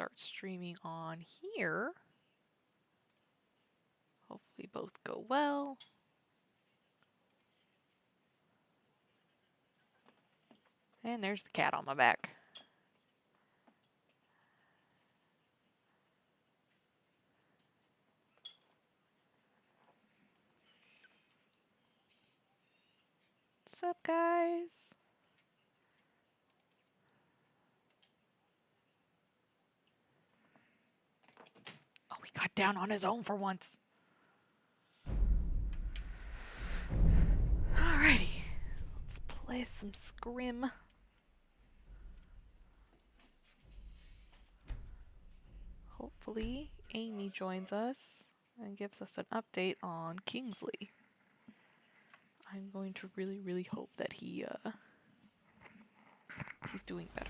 start streaming on here. Hopefully both go well. And there's the cat on my back. What's up, guys? Oh, he got down on his own for once. Alrighty. Let's play some Skyrim. Hopefully, Amy joins us and gives us an update on Kingsley. I'm going to really, really hope that he's doing better.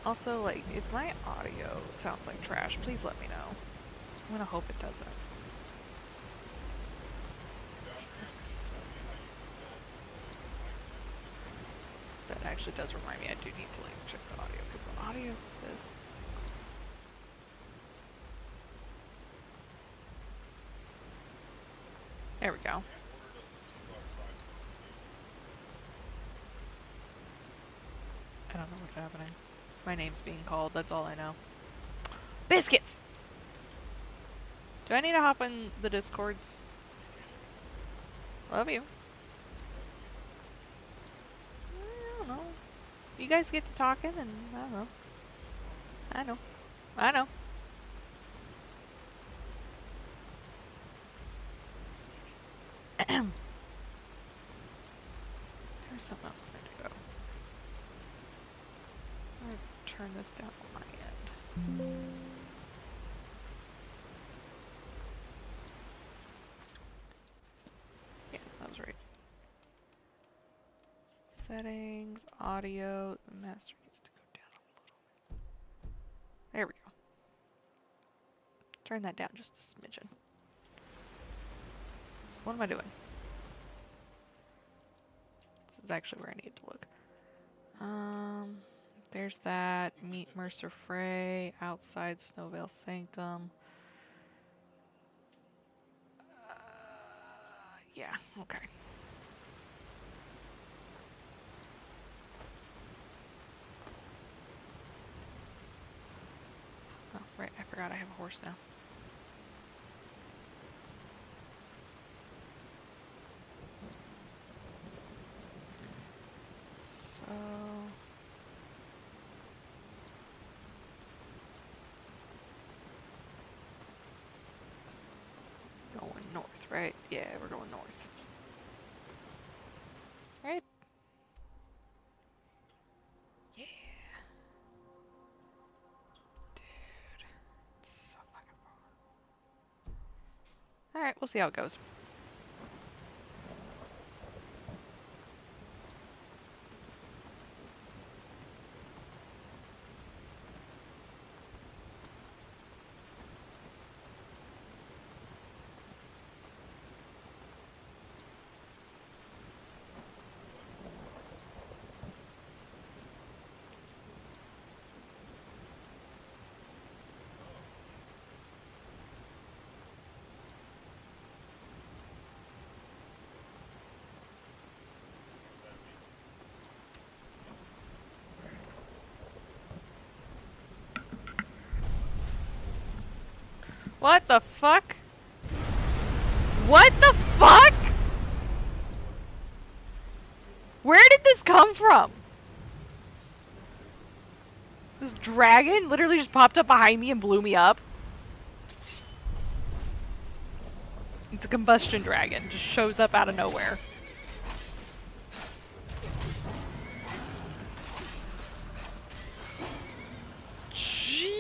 Also, like, if my audio sounds like trash, please let me know. I'm gonna hope it doesn't. That actually does remind me I do need to, like, check the audio, because the audio is... There we go. I don't know what's happening. My name's being called, that's all I know. Biscuits! Do I need to hop in the Discords? Love you. I don't know. You guys get to talking and I don't know. I know. I know. There's something else I need to go. I'm gonna turn this down on my end. Yeah, that was right. Settings, audio, the master needs to go down a little bit. There we go. Turn that down just a smidgen. So what am I doing? This is actually where I need to look. There's that. Meet Mercer Frey. Outside Snowvale Sanctum. Yeah, okay. Oh, right, I forgot I have a horse now. So... going north, right? Yeah, we're going north. Right? Yeah. Dude. It's so fucking far. Alright, we'll see how it goes. What the fuck? What the fuck? Where did this come from? This dragon literally just popped up behind me and blew me up. It's a combustion dragon. Just shows up out of nowhere. Jeez.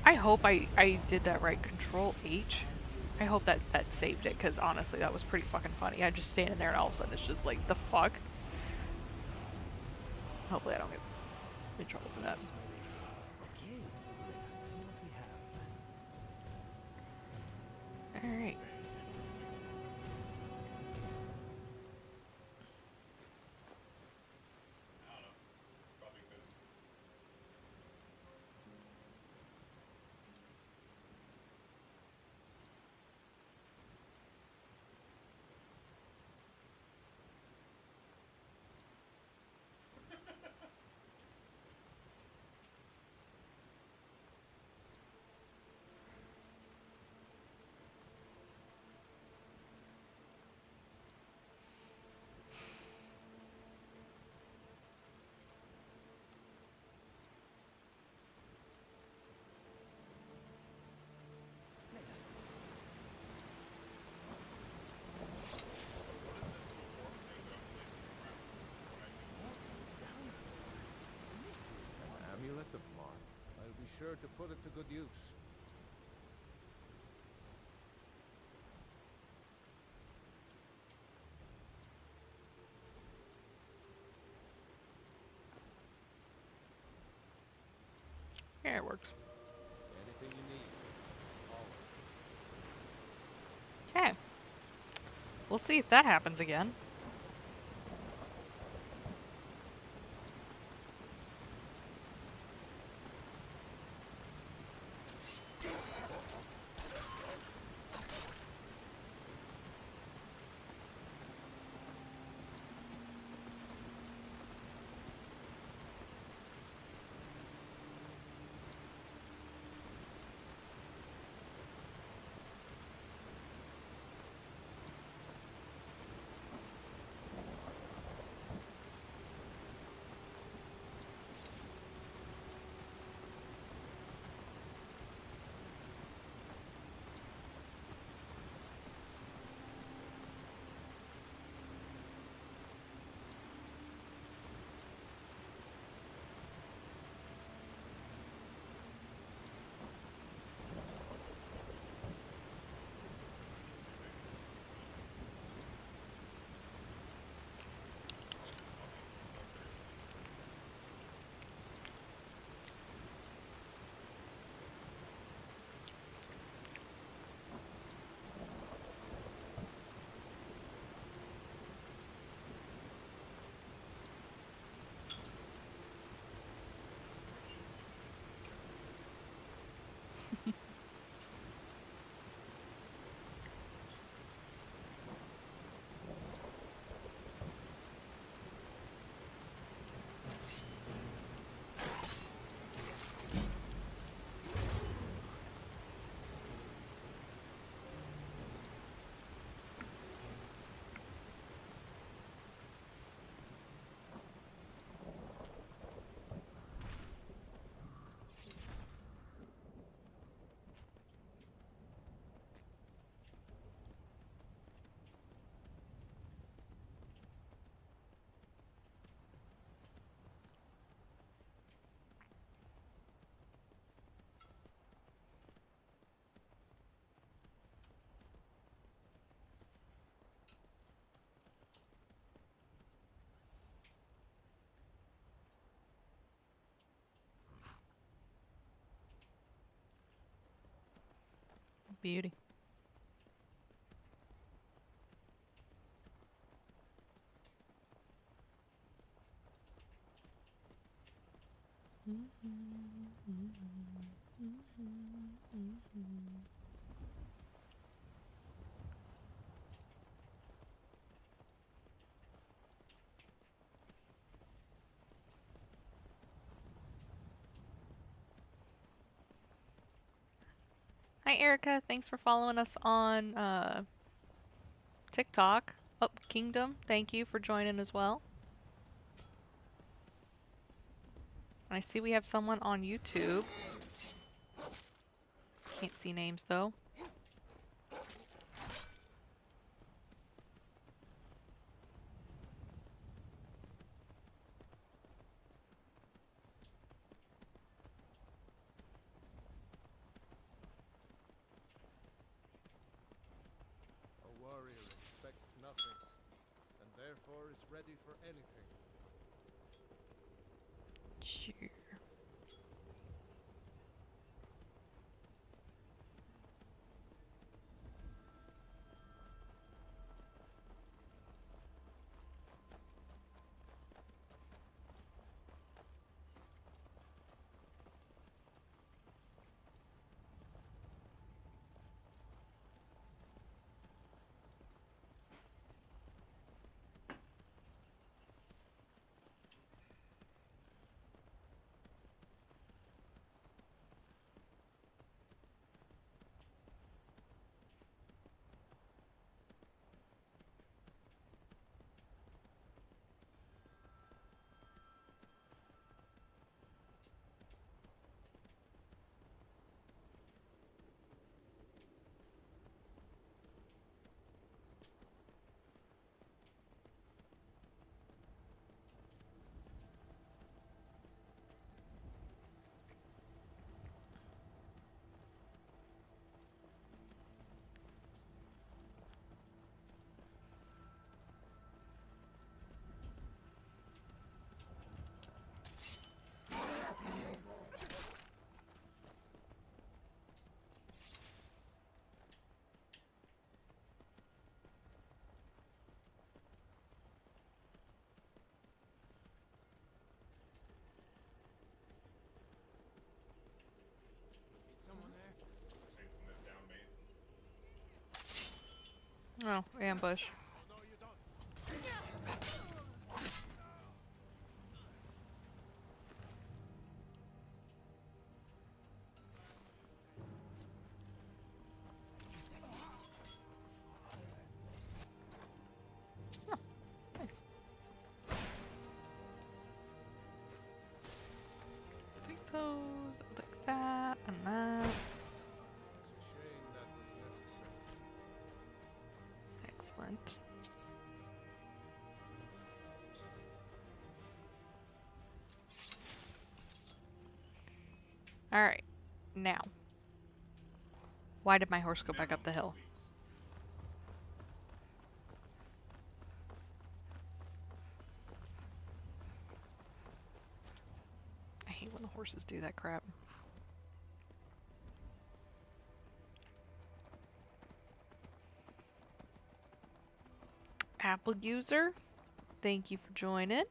I hope I did that right. Control H. I hope that saved it, because honestly, that was pretty fucking funny. I just standing there and all of a sudden it's just like, the fuck? Hopefully I don't get in trouble for that. Okay, let us see what we have. Alright. Let us An amulet of mark. I'll be sure to put it to good use. Yeah, it works. Anything you need. Okay. Always. We'll see if that happens again. Beauty. Hi, Erica. Thanks for following us on TikTok. Up Kingdom, thank you for joining as well. I see we have someone on YouTube. Can't see names though. before it's ready for anything. Sure. Is someone there? Oh, ambush. Oh no, you don't. Nice. Take those. I'll take that and that. It's a shame that was necessary. Excellent. Alright. Now. Why did my horse go back up the hill? I hate when the horses do that crap. Apple user, thank you for joining.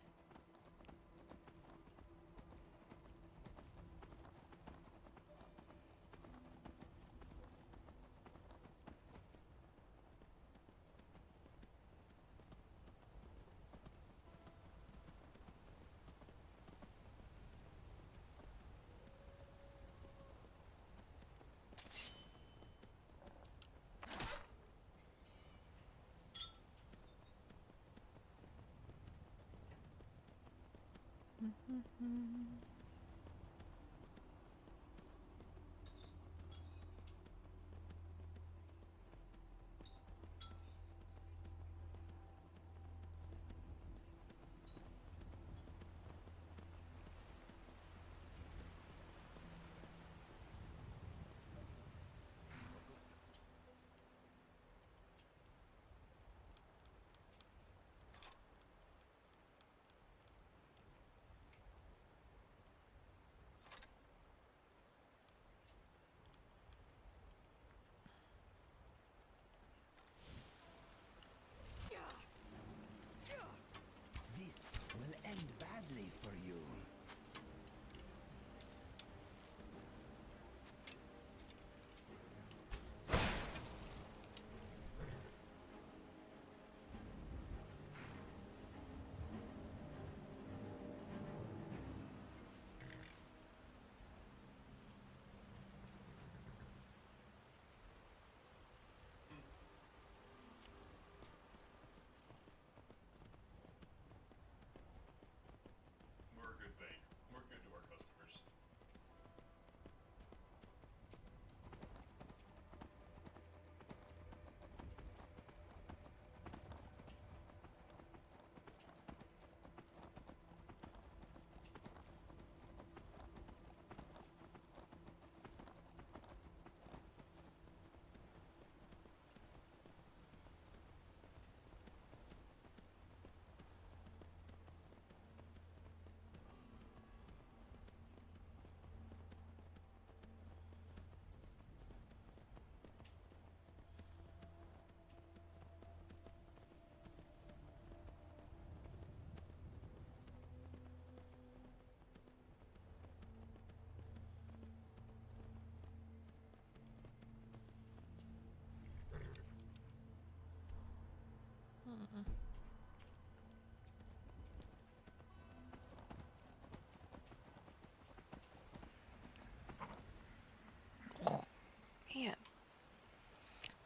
Man,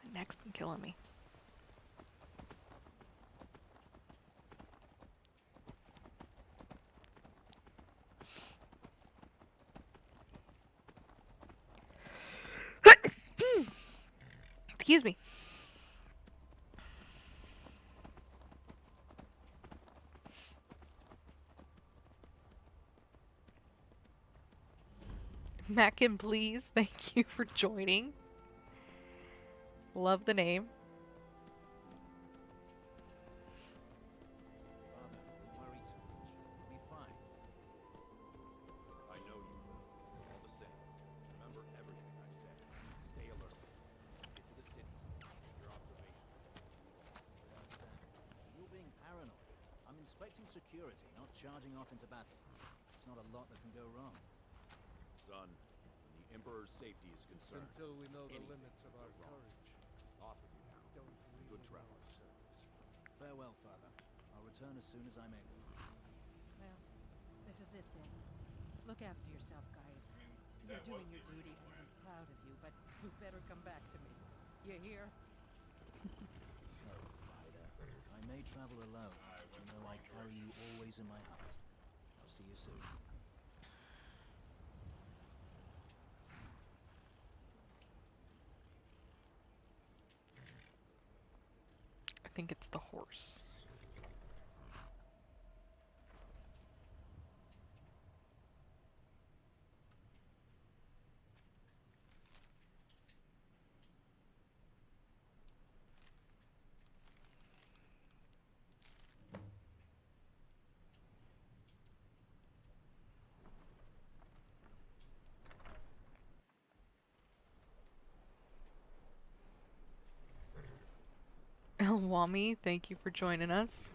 my neck's been killing me. Excuse me. Mackin, please. Thank you for joining. Love the name. Father, don't worry too much. You'll be fine. I know you will. All the same, remember everything I said. Stay alert. Get to the cities. Make your observations. I understand. You're being paranoid. I'm inspecting security, not charging off into battle. There's not a lot that can go wrong. Son, when the Emperor's safety is concerned, Until we know the anything limits of can our go wrong. courage. Off with you now. Don't we Good know travels. ourselves? Farewell, Father. I'll return as soon as I'm able. Well, this is it then. Look after yourself, guys. You're doing your duty, and I'm proud of you, but you better come back to me. You hear? No, Fider. I may travel alone, but you know I carry you always in my heart. I'll see you soon. I think it's the horse. Wami, thank you for joining us.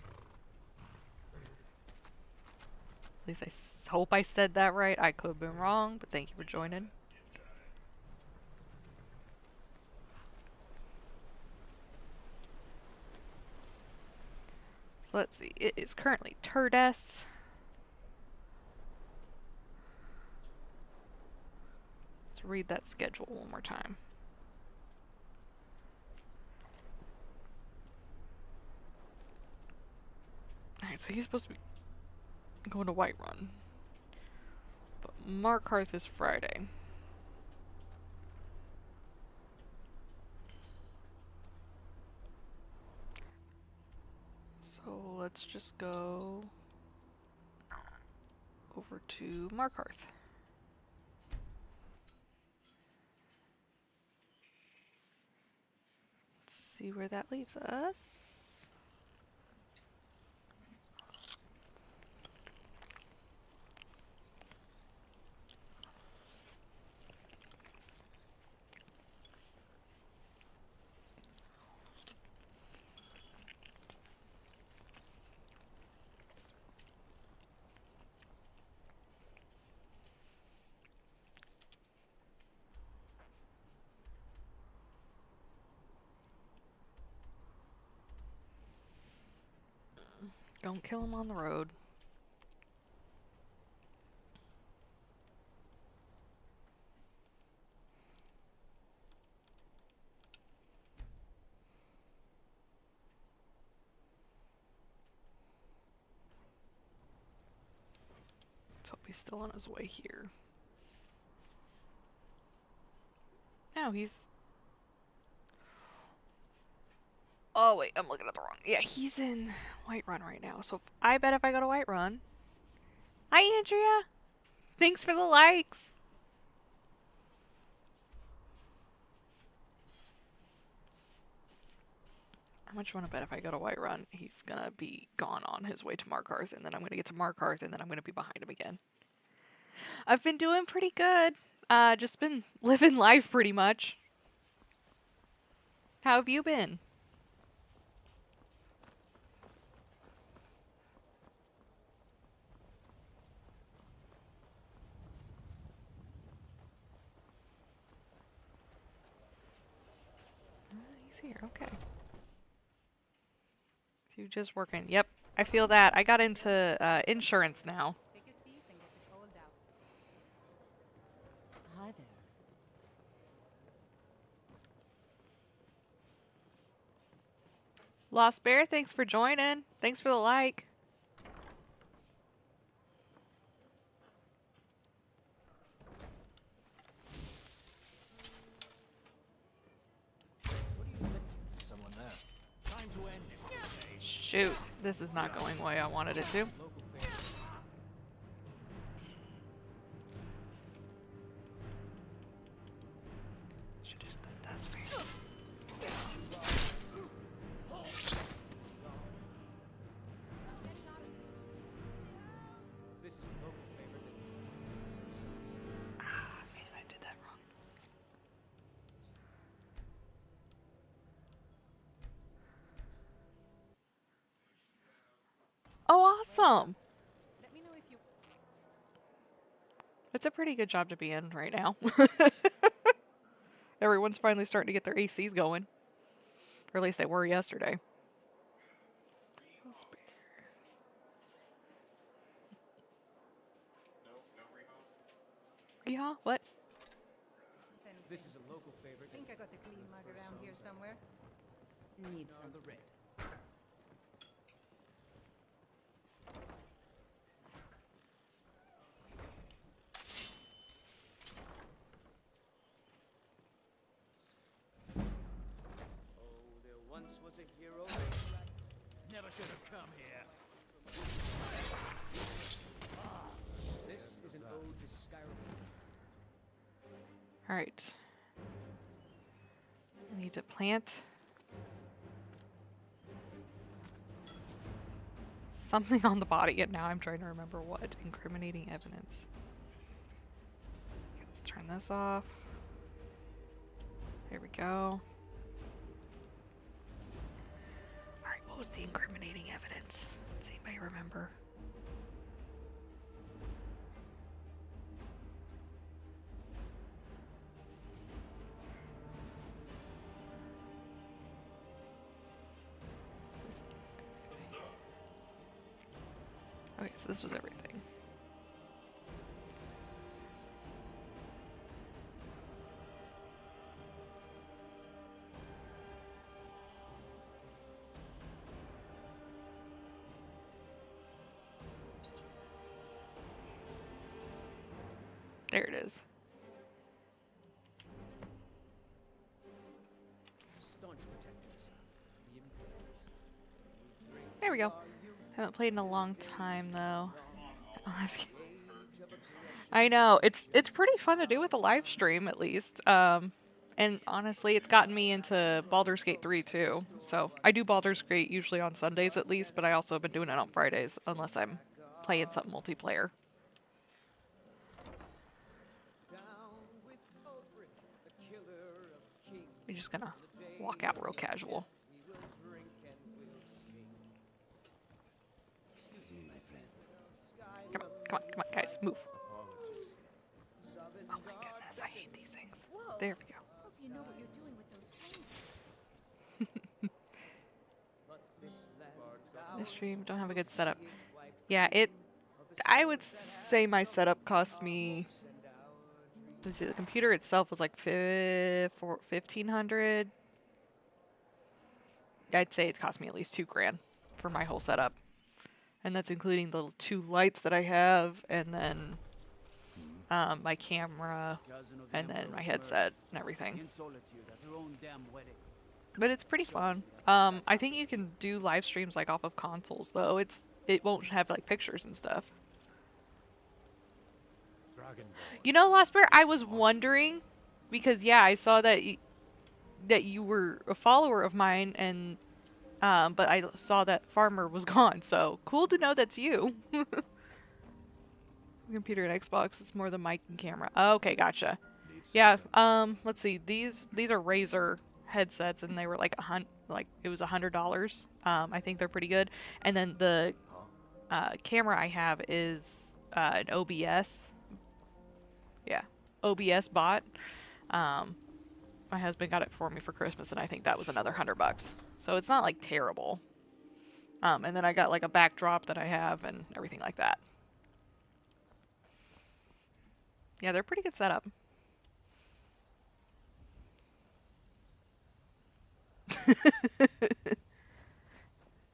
At least I hope I said that right. I could have been wrong, but thank you for joining. So let's see. It is currently Turdes. Let's read that schedule one more time. Alright, so he's supposed to be going to Whiterun. But Markarth is Friday. So let's just go over to Markarth. Let's see where that leaves us. Don't kill him on the road. Let's hope he's still on his way here. No, he's... Oh, wait, I'm looking at the wrong... Yeah, he's in Whiterun right now. So I bet if I go to Whiterun... Hi, Andrea! Thanks for the likes! How much you want to bet if I go to Whiterun, he's gonna be gone on his way to Markarth, and then I'm gonna get to Markarth, and then I'm gonna be behind him again. I've been doing pretty good. Just been living life pretty much. How have you been? He's here, okay. You just working. Yep, I feel that. I got into insurance now. Take a seat and get the cold out. Hi there. Lost Bear, thanks for joining. Thanks for the like. Someone there. Time to end this. Shoot, this is not going the way I wanted it to. Local fair. Should just done that space. This is a local favorite. Ah, man, I did that wrong. Oh, awesome! Let me know if you. It's a pretty good job to be in right now. Everyone's finally starting to get their ACs going. Or at least they were yesterday. Yeah, what? This is a local favorite. I think I got the clean mug around here somewhere. Need On some. the red. Oh, there once was a hero. Never should have come here. This is an ode to Skyrim. Alright. I need to plant something on the body, and now I'm trying to remember what. Incriminating evidence. Okay, let's turn this off. There we go. Alright, what was the incriminating evidence? Does anybody remember? Okay, so this was everything. There it is. Staunch protectors. The Imperials. There we go. Haven't played in a long time though. I know it's pretty fun to do with a live stream at least. And honestly, it's gotten me into Baldur's Gate 3 too. So I do Baldur's Gate usually on Sundays at least, but I also have been doing it on Fridays unless I'm playing something multiplayer. We're just gonna walk out real casual. Excuse me, my friend. Come on, come on, come on, guys, move. Oh my goodness, I hate these things. There we go. Hope you know what you're doing with those phones. This stream don't have a good setup. Yeah, I would say my setup cost me. Let's see, the computer itself was like $1,500. I'd say it cost me at least $2,000 for my whole setup, and that's including the 2 lights that I have, and then my camera, and then my headset and everything. But it's pretty fun. I think you can do live streams like off of consoles though. It won't have like pictures and stuff. You know, Lost Bear, I was wondering because yeah, I saw that you were a follower of mine, and but I saw that Farmer was gone. So cool to know that's you. Computer and Xbox is more the mic and camera. Okay, gotcha. Yeah. Let's see. These are Razer headsets, and they were like it was $100. I think they're pretty good. And then the camera I have is an OBS. Yeah, OBS bot. My husband got it for me for Christmas, and I think that was another $100. So it's not like terrible. And then I got like a backdrop that I have and everything like that. Yeah, they're pretty good setup.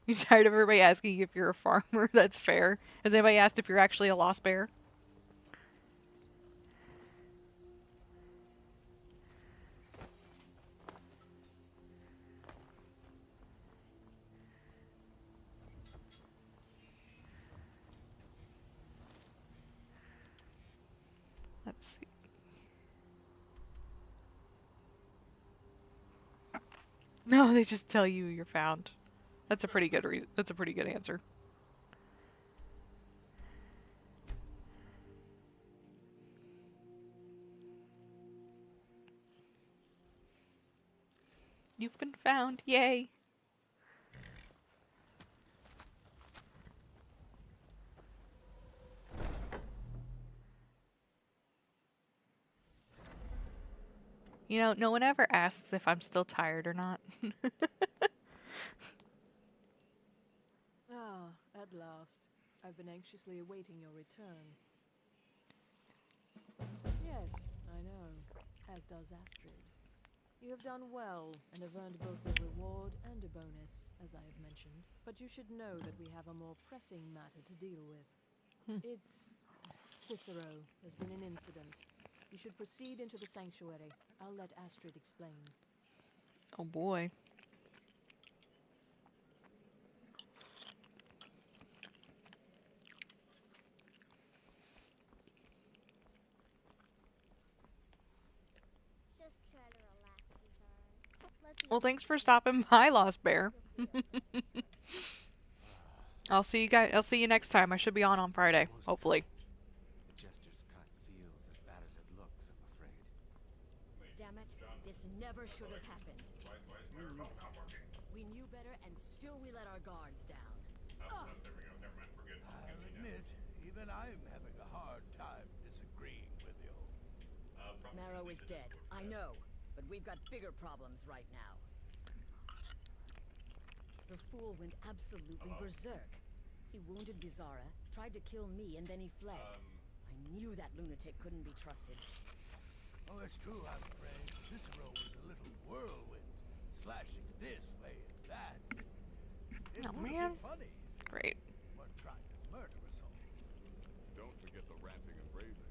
You tired of everybody asking if you're a farmer? That's fair. Has anybody asked if you're actually a lost bear? Let's see. No, they just tell you you're found. That's a pretty good that's a pretty good answer. You've been found. Yay. You know, no one ever asks if I'm still tired or not. Ah, at last. I've been anxiously awaiting your return. Yes, I know. As does Astrid. You have done well and have earned both a reward and a bonus, as I have mentioned. But you should know that we have a more pressing matter to deal with. It's Cicero. There's been an incident. You should proceed into the sanctuary. I'll let Astrid explain. Oh boy. Just try to relax, Bizarre. Let the Well, thanks for adventure stopping by, Lost Bear. feel I'll see you guys. I'll see you next time. I should be on Friday, hopefully. Jester's cut feels as bad as it looks, I'm afraid. Damn it, this never should have happened. We knew better and still we let our guards down. There we go. Never mind. We're good. I'll admit, even I'm having a hard time disagreeing with you. Marrow is dead, I know, but we've got bigger problems right now. The fool went absolutely berserk. He wounded Vizara, tried to kill me, and then he fled. I knew that lunatic couldn't be trusted. Oh, it's true, I'm afraid. Cicero was a little whirlwind, slashing this way and that. It Oh, would man. have been funny if Great. you weren't trying to murder us all. Don't forget the ranting and raving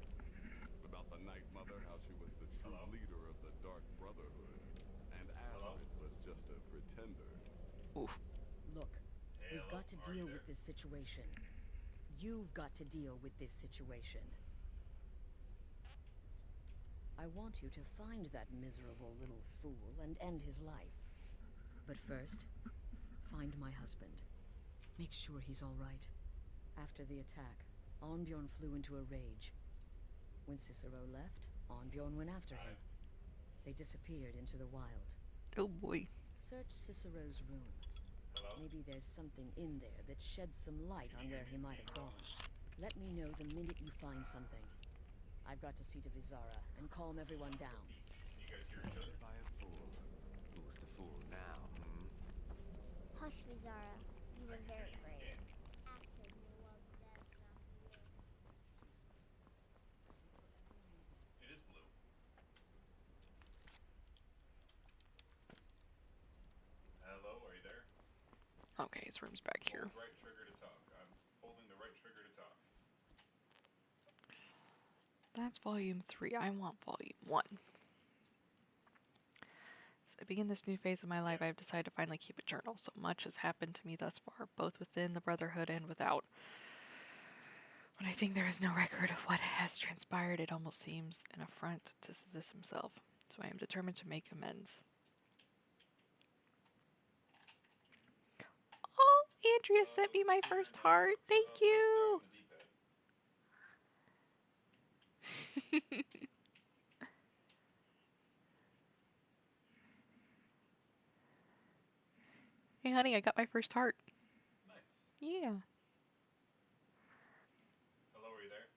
about the Night Mother, how she was the true leader of the Dark Brotherhood, and Astrid was just a pretender. Oof. Look, we've got to deal with this situation. You've got to deal with this situation. I want you to find that miserable little fool and end his life. But first, find my husband. Make sure he's all right. After the attack, Arnbjorn flew into a rage. When Cicero left, Arnbjorn went after him. They disappeared into the wild. Oh boy. Search Cicero's room. Maybe there's something in there that sheds some light on where he might have gone. Let me know the minute you find something. I've got to see to Vizara and calm everyone down. By a fool. Who's the fool now, Hush, Vizara. You were very brave. Astrid may love death, not you. It is blue. Hello, are you there? Okay, his room's back here. Hold right trigger to talk. I'm holding the right trigger to talk. That's volume 3. I want volume 1. As I begin this new phase of my life, I have decided to finally keep a journal. So much has happened to me thus far, both within the Brotherhood and without. When I think there is no record of what has transpired, it almost seems an affront to this himself. So I am determined to make amends. Oh, Andrea sent me my first heart. Thank you. Hey, honey, I got my first heart. Nice. Yeah. Hello, are you there?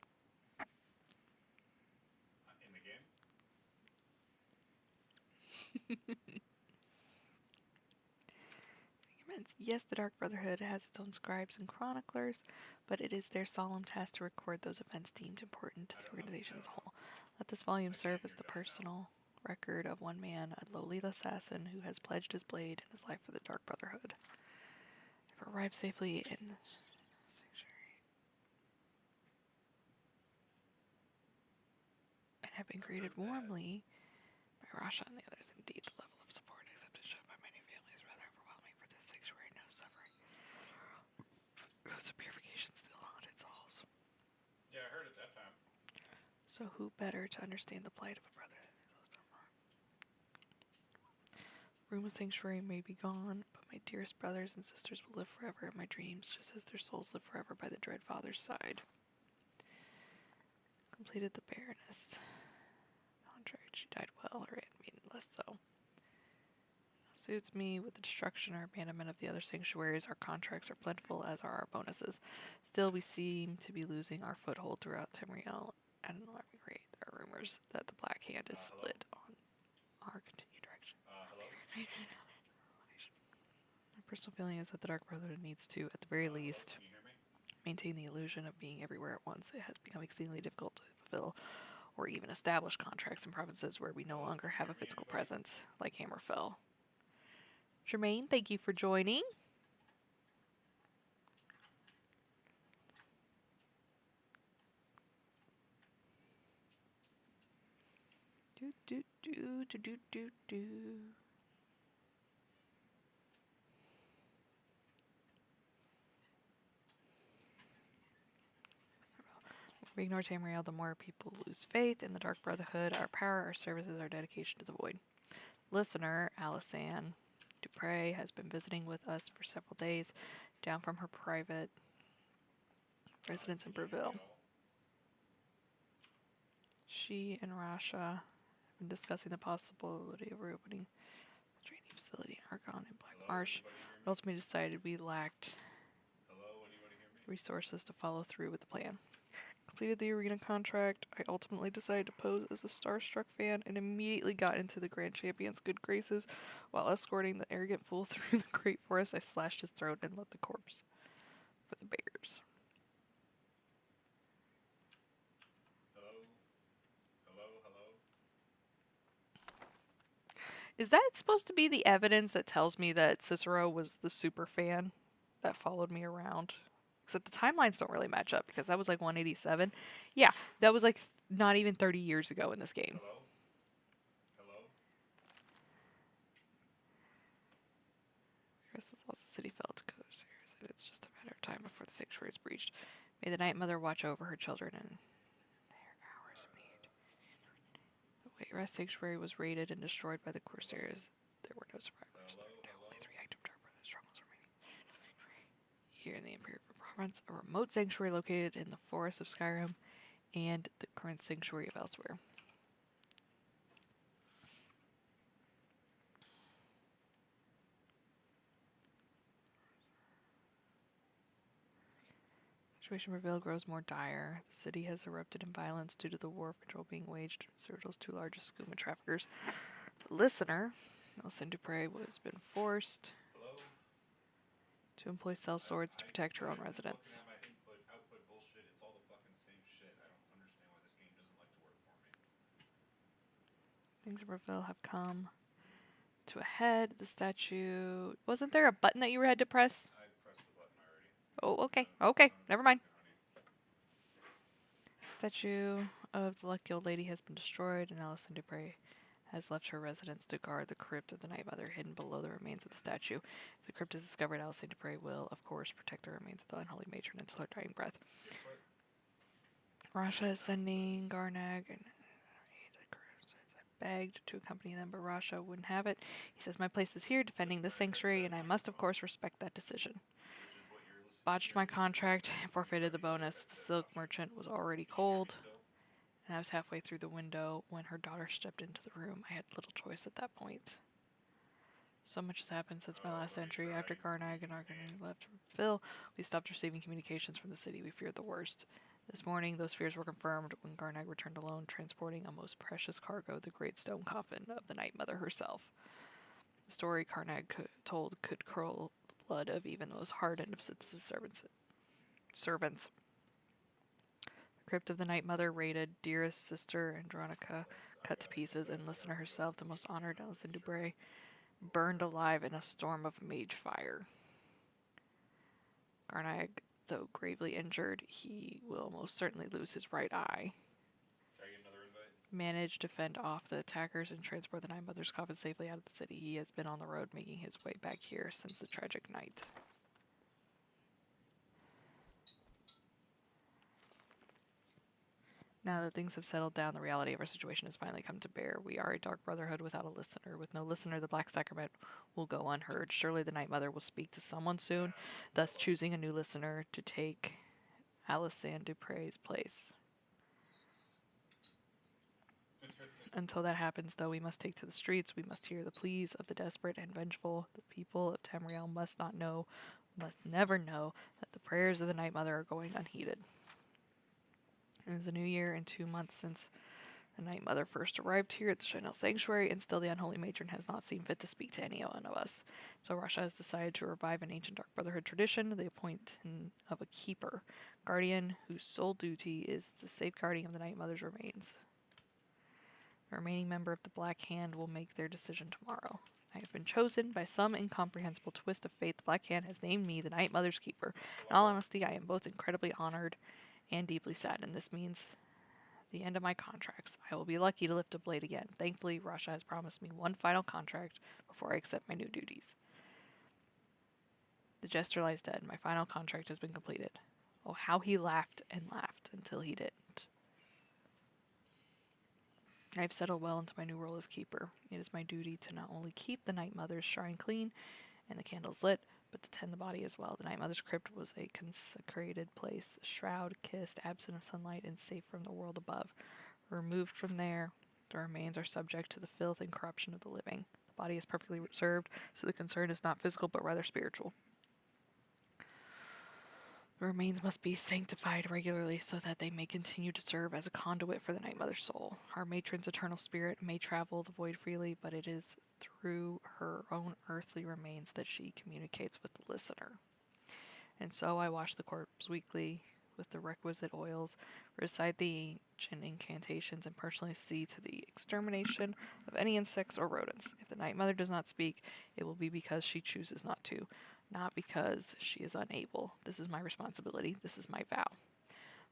In the game? significance. Yes, the Dark Brotherhood has its own scribes and chroniclers, but it is their solemn task to record those events deemed important to the organization as a whole. Let this volume serve as the personal record of one man, a lowly assassin who has pledged his blade and his life for the Dark Brotherhood. I've arrived safely in the sanctuary and have been greeted warmly by Rasha and the others. Indeed, the level of support accepted shown by many families rather overwhelming for this sanctuary. No suffering. Rose of purification still haunted souls. Yeah, I heard it that time. So who better to understand the plight of a brother? Room of sanctuary may be gone, but my dearest brothers and sisters will live forever in my dreams, just as their souls live forever by the dread father's side. Completed the Baroness contract. She died well, or handmaiden less so. Suits me. With the destruction or abandonment of the other sanctuaries, our contracts are plentiful, as are our bonuses. Still, we seem to be losing our foothold throughout Tamriel at an alarming rate. There are rumors that the Black Hand is split on our continued direction. Hello? My personal feeling is that the Dark Brotherhood needs to, at the very least, Can you hear me? maintain the illusion of being everywhere at once. It has become exceedingly difficult to fulfill or even establish contracts in provinces where we no longer have a physical presence, like Hammerfell. Jermaine, thank you for joining. Do do do do do do do. If we ignore Tamriel, the more people lose faith in the Dark Brotherhood, our power, our services, our dedication to the Void. Listener, Alisanne Dupre, has been visiting with us for several days, down from her private residence in Breville. She and Rasha have been discussing the possibility of reopening the training facility in Argonne and Black Marsh, but ultimately decided we lacked resources to follow through with the plan. Completed the arena contract. I ultimately decided to pose as a starstruck fan and immediately got into the Grand Champion's good graces. While escorting the arrogant fool through the great forest, I slashed his throat and left the corpse for the bears. Hello? Is that supposed to be the evidence that tells me that Cicero was the super fan that followed me around? Except the timelines don't really match up because that was like 187. Yeah, that was like not even 30 years ago in this game. Hello? Chris has lost the city fell to colors here, and it's just a matter of time before the sanctuary is breached. May the Night Mother watch over her children and their hours of need. The Wayrest sanctuary was raided and destroyed by the Corsairs. There were no survivors. There are now only 3 active Dark Brother strongholds remaining. Here in the Imperial Province, a remote sanctuary located in the forest of Skyrim, and the current sanctuary of Elsewhere. The situation in Reveal grows more dire. The city has erupted in violence due to the war of control being waged on Cyrodiil's 2 largest skooma traffickers. The listener, Alisanne Dupre, has been forced to employ cell swords to protect her own residents. My input-output bullshit, it's all the fucking same shit. I don't understand why this game doesn't like to work for me. Things in Reveal have come to a head. The statue... Wasn't there a button that you had to press? I pressed the button already. Oh, okay. Okay, never mind. Statue of the Lucky Old Lady has been destroyed, and Alisanne Dupre has left her residence to guard the crypt of the Night Mother hidden below the remains of the statue. If the crypt is discovered, Alisanne Dupre will, of course, protect the remains of the unholy matron until her dying breath. Rasha is sending Garnag and I begged to accompany them, but Rasha wouldn't have it. He says, my place is here, defending the sanctuary, and I must, of course, respect that decision. Botched my contract and forfeited the bonus. The silk merchant was already cold, and I was halfway through the window when her daughter stepped into the room. I had little choice at that point. So much has happened since my last entry. After Garnag and Argon left Phil, we stopped receiving communications from the city. We feared the worst. This morning, those fears were confirmed when Garnag returned alone, transporting a most precious cargo, the great stone coffin of the Night Mother herself. The story Garnag told could curl the blood of even the most hardened of Sitz's servants. The crypt of the Night Mother raided, dearest sister Andronica cut to pieces, and listener herself, the most honored Alison Dubray, burned alive in a storm of mage fire. Garnag, though gravely injured, he will most certainly lose his right eye. Managed to fend off the attackers and transport the Night Mother's coffin safely out of the city. He has been on the road making his way back here since the tragic night. Now that things have settled down, the reality of our situation has finally come to bear. We are a dark brotherhood without a listener. With no listener, the Black Sacrament will go unheard. Surely the Night Mother will speak to someone soon, thus choosing a new listener to take Alison Dupray's place. Until that happens, though, we must take to the streets. We must hear the pleas of the desperate and vengeful. The people of Tamriel must never know that the prayers of the Night Mother are going unheeded. It is a new year and 2 months since the Night Mother first arrived here at the Shinel Sanctuary, and still the unholy matron has not seen fit to speak to any one of us. So Russia has decided to revive an ancient Dark Brotherhood tradition, the appointing of a keeper, guardian whose sole duty is the safeguarding of the Night Mother's remains. The remaining member of the Black Hand will make their decision tomorrow. I have been chosen by some incomprehensible twist of fate. The Black Hand has named me the Night Mother's keeper. In all honesty, I am both incredibly honored and deeply saddened. This means the end of my contracts. I will be lucky to lift a blade again. Thankfully, Russia has promised me one final contract before I accept my new duties. The jester lies dead. My final contract has been completed. Oh, how he laughed and laughed until he didn't. I have settled well into my new role as keeper. It is my duty to not only keep the Night Mother's shrine clean and the candles lit, but to tend the body as well. The Night Mother's crypt was a consecrated place, shroud, kissed, absent of sunlight, and safe from the world above. Removed from there, the remains are subject to the filth and corruption of the living. The body is perfectly reserved, so the concern is not physical, but rather spiritual. The remains must be sanctified regularly so that they may continue to serve as a conduit for the Night Mother's soul. Our matron's eternal spirit may travel the void freely, but it is through her own earthly remains that she communicates with the listener. And so I wash the corpse weekly with the requisite oils, recite the ancient incantations, and personally see to the extermination of any insects or rodents. If the Night Mother does not speak, it will be because she chooses not to. Not because she is unable. This is my responsibility. This is my vow.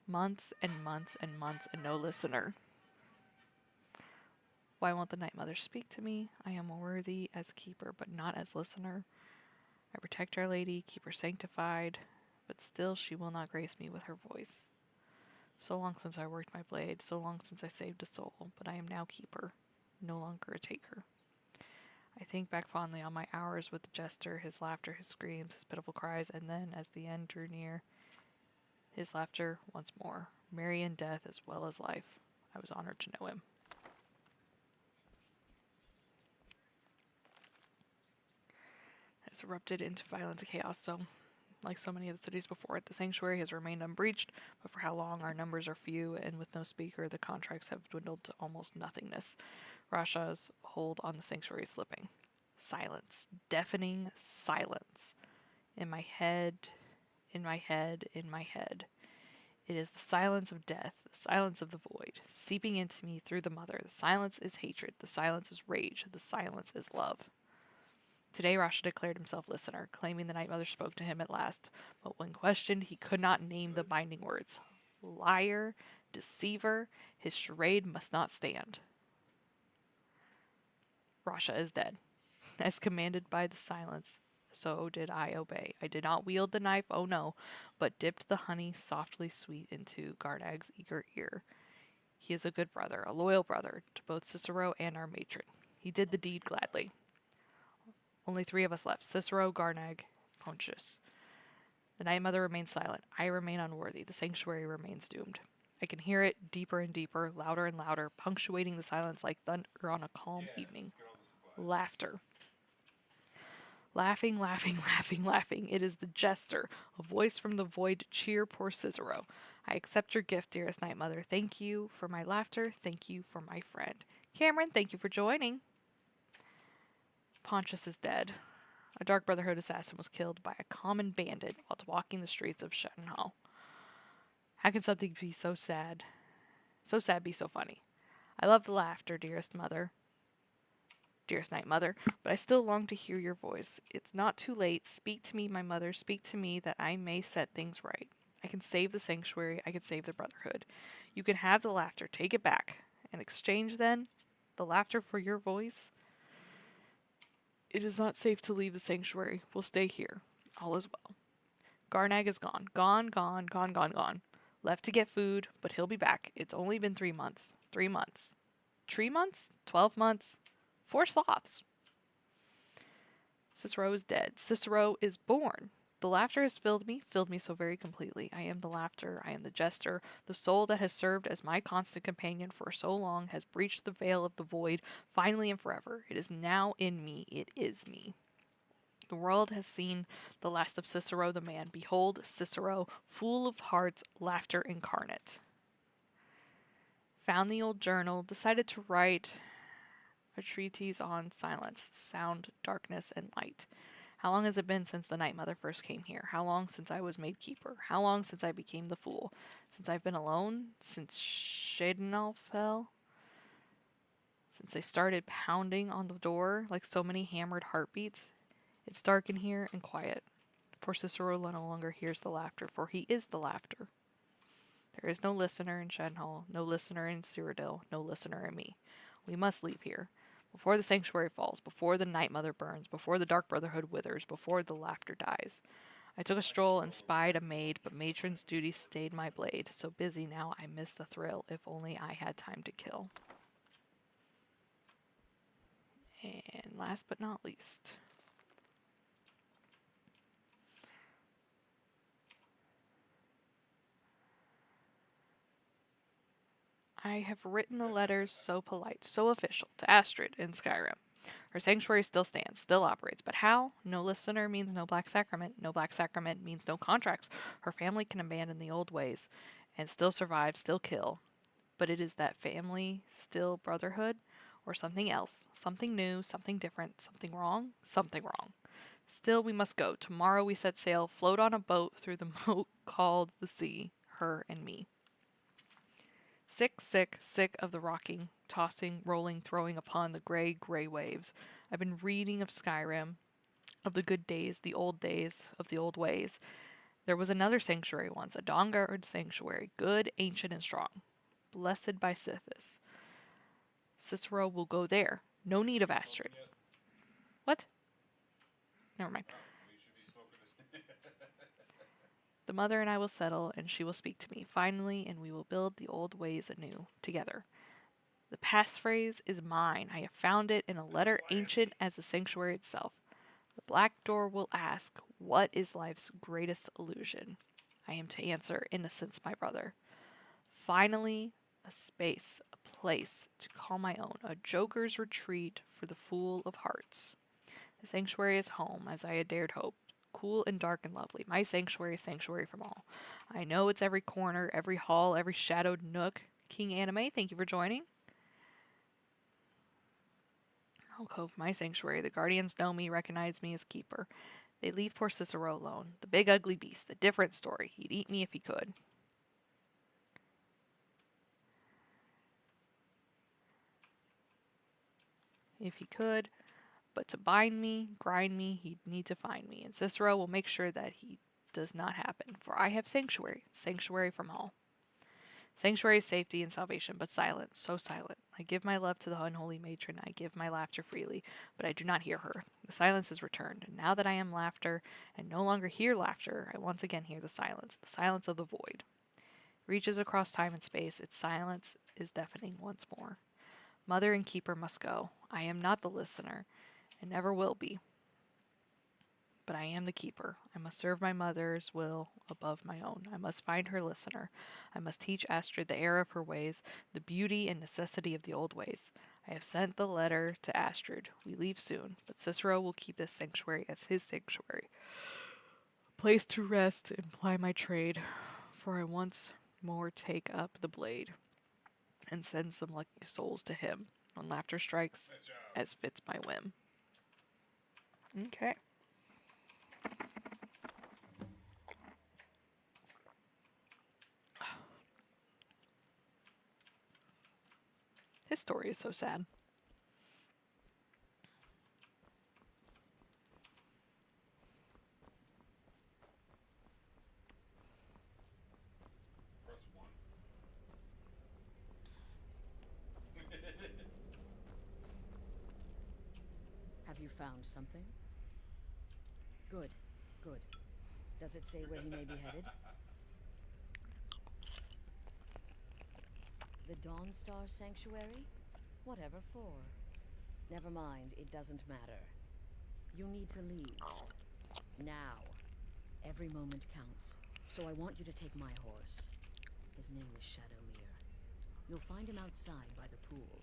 Months and months and months and no listener. Why won't the Night Mother speak to me? I am worthy as keeper, but not as listener. I protect Our Lady, keep her sanctified, but still she will not grace me with her voice. So long since I worked my blade, so long since I saved a soul, but I am now keeper, no longer a taker. I think back fondly on my hours with the jester, his laughter, his screams, his pitiful cries, and then, as the end drew near, his laughter once more, merry in death as well as life. I was honored to know him. Has erupted into violence and chaos, so, like so many of the cities before it, the sanctuary has remained unbreached, but for how long our numbers are few, and with no speaker, the contracts have dwindled to almost nothingness. Rasha's hold on the sanctuary is slipping. Silence. Deafening silence. In my head, in my head, in my head. It is the silence of death, the silence of the void, seeping into me through the mother. The silence is hatred, the silence is rage, the silence is love. Today Rasha declared himself listener, claiming the Night Mother spoke to him at last, but when questioned, he could not name the binding words. Liar, deceiver, his charade must not stand. Rasha is dead. As commanded by the silence, so did I obey. I did not wield the knife, oh no, but dipped the honey softly sweet into Garnag's eager ear. He is a good brother, a loyal brother, to both Cicero and our matron. He did the deed gladly. Only 3 of us left, Cicero, Garnag, Pontius. The Night Mother remains silent. I remain unworthy. The sanctuary remains doomed. I can hear it deeper and deeper, louder and louder, punctuating the silence like thunder on a calm evening. Laughter. Laughing, laughing, laughing, laughing. It is the jester, a voice from the void to cheer poor Cicero. I accept your gift, dearest Night Mother. Thank you for my laughter. Thank you for my friend. Cameron, thank you for joining. Pontius is dead. A Dark Brotherhood assassin was killed by a common bandit while walking the streets of Shettenhall. How can something be so sad? So sad be so funny. I love the laughter, dearest mother. Dearest Night Mother, but I still long to hear your voice. It's not too late. Speak to me, my mother. Speak to me that I may set things right. I can save the sanctuary. I can save the Brotherhood. You can have the laughter. Take it back. In exchange, then, the laughter for your voice. It is not safe to leave the sanctuary. We'll stay here. All is well. Garnag is gone. Gone, gone, gone, gone, gone. Left to get food, but he'll be back. It's only been 3 months. 3 months. 3 months? 12 months? 4 sloths. Cicero is dead. Cicero is born. The laughter has filled me so very completely. I am the laughter, I am the jester. The soul that has served as my constant companion for so long has breached the veil of the void, finally and forever. It is now in me. It is me. The world has seen the last of Cicero the man. Behold, Cicero, full of hearts, laughter incarnate. Found the old journal, decided to write a treatise on silence, sound, darkness, and light. How long has it been since the Night Mother first came here? How long since I was made keeper? How long since I became the fool? Since I've been alone? Since Shadenal fell? Since they started pounding on the door like so many hammered heartbeats? It's dark in here and quiet. Poor Cicero no longer hears the laughter, for he is the laughter. There is no listener in Shenhall, no listener in Cyrodiil, no listener in me. We must leave here. Before the sanctuary falls, before the Night Mother burns, before the Dark Brotherhood withers, before the laughter dies. I took a stroll and spied a maid, but matron's duty stayed my blade. So busy now I miss the thrill, if only I had time to kill. And last but not least, I have written the letters so polite, so official, to Astrid in Skyrim. Her sanctuary still stands, still operates, but how? No listener means no Black Sacrament. No Black Sacrament means no contracts. Her family can abandon the old ways and still survive, still kill. But it is that family still brotherhood or something else, something new, something different, something wrong, something wrong. Still, we must go. Tomorrow we set sail, float on a boat through the moat called the sea, her and me. Sick, sick, sick of the rocking, tossing, rolling, throwing upon the gray, gray waves. I've been reading of Skyrim, of the good days, of the old ways. There was another sanctuary once, a Dawnguard sanctuary, good, ancient, and strong. Blessed by Sithis. Cicero will go there. No need of Astrid. What? Never mind. The mother and I will settle, and she will speak to me, finally, and we will build the old ways anew, together. The passphrase is mine. I have found it in a letter ancient as the sanctuary itself. The black door will ask, what is life's greatest illusion? I am to answer, innocence, my brother. Finally, a space, a place to call my own, a joker's retreat for the fool of hearts. The sanctuary is home, as I had dared hope. Cool and dark and lovely. My sanctuary, sanctuary from all. I know it's every corner, every hall, every shadowed nook. King Anime, thank you for joining. Alcove, my sanctuary. The guardians know me, recognize me as keeper. They leave poor Cicero alone. The big ugly beast, a different story. He'd eat me if he could. If he could. But to bind me, grind me, he'd need to find me, and Cicero will make sure that he does not happen, for I have sanctuary, sanctuary from all. Sanctuary is safety and salvation, but silent, so silent. I give my love to the unholy matron, I give my laughter freely, but I do not hear her. The silence is returned, and now that I am laughter, and no longer hear laughter, I once again hear the silence of the void. Reaches across time and space, its silence is deafening once more. Mother and keeper must go. I am not the listener, and never will be. But I am the keeper. I must serve my mother's will above my own. I must find her listener. I must teach Astrid the error of her ways, the beauty and necessity of the old ways. I have sent the letter to Astrid. We leave soon, but Cicero will keep this sanctuary as his sanctuary. A place to rest and ply my trade, for I once more take up the blade and send some lucky souls to him when laughter strikes as fits my whim. Okay. His story is so sad. Press 1. Have you found something? Good, good. Does it say where he may be headed? The Dawnstar Sanctuary? Whatever for. Never mind, it doesn't matter. You need to leave. Now. Every moment counts, so I want you to take my horse. His name is Shadowmere. You'll find him outside by the pool.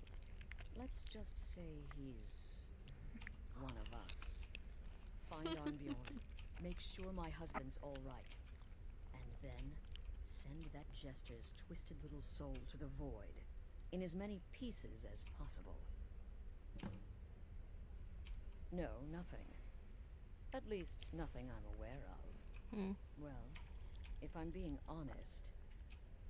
Let's just say he's one of us. Find Arnbjorn. Make sure my husband's all right. And then send that jester's twisted little soul to the void, in as many pieces as possible. No, nothing. At least nothing I'm aware of. Well, if I'm being honest,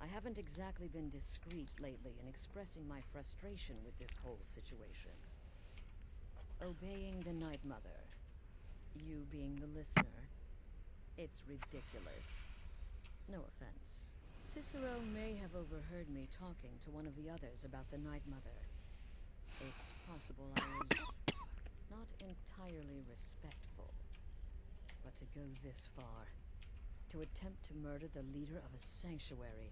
I haven't exactly been discreet lately in expressing my frustration with this whole situation. Obeying the Night Mother, you being the listener, it's ridiculous. No offense. Cicero may have overheard me talking to one of the others about the Night Mother. It's possible I was not entirely respectful. But to go this far, to attempt to murder the leader of a sanctuary,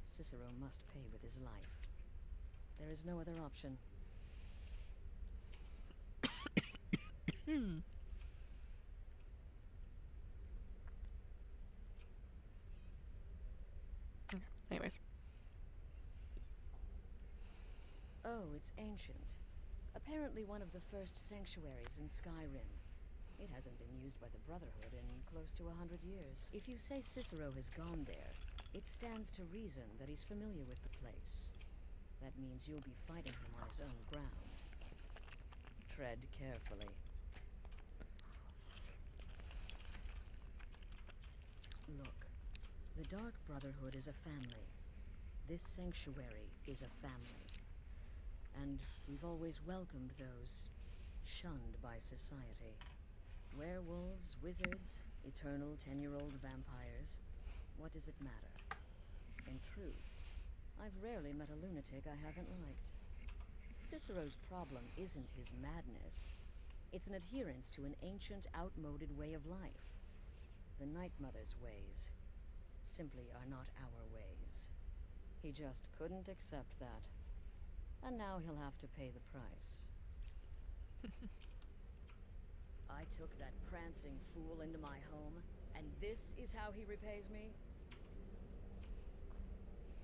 Cicero must pay with his life. There is no other option. Anyways. Oh, it's ancient. Apparently one of the first sanctuaries in Skyrim. It hasn't been used by the Brotherhood in close to 100 years. If you say Cicero has gone there, it stands to reason that he's familiar with the place. That means you'll be fighting him on his own ground. Tread carefully. Look, the Dark Brotherhood is a family. This sanctuary is a family. And we've always welcomed those shunned by society. Werewolves, wizards, eternal 10-year-old vampires. What does it matter? In truth, I've rarely met a lunatic I haven't liked. Cicero's problem isn't his madness. It's an adherence to an ancient, outmoded way of life. The Night Mother's ways simply are not our ways. He just couldn't accept that. And now he'll have to pay the price. I took that prancing fool into my home, and this is how he repays me?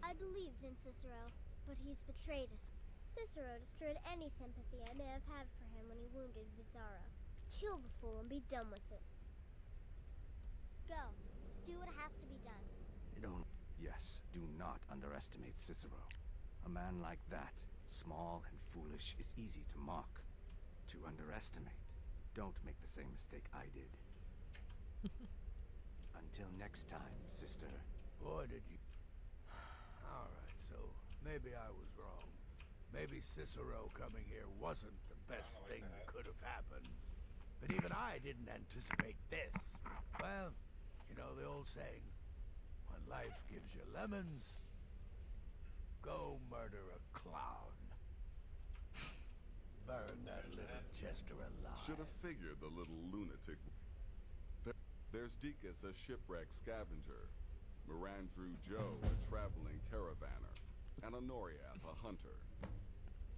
I believed in Cicero, but he's betrayed us. Cicero destroyed any sympathy I may have had for him when he wounded Vizara. Kill the fool and be done with it. Go. Do what has to be done. Yes, do not underestimate Cicero. A man like that, small and foolish, is easy to mock. To underestimate. Don't make the same mistake I did. Until next time, sister. Boy, did you... Alright, so maybe I was wrong. Maybe Cicero coming here wasn't the best thing that could have happened. But even I didn't anticipate this. Well, you know the old saying, when life gives you lemons, go murder a clown. Burn that little jester alive. Should have figured the little lunatic. There's Deacus, a shipwreck scavenger. Mirandrew Joe, a traveling caravaner. And Honoriath, a hunter.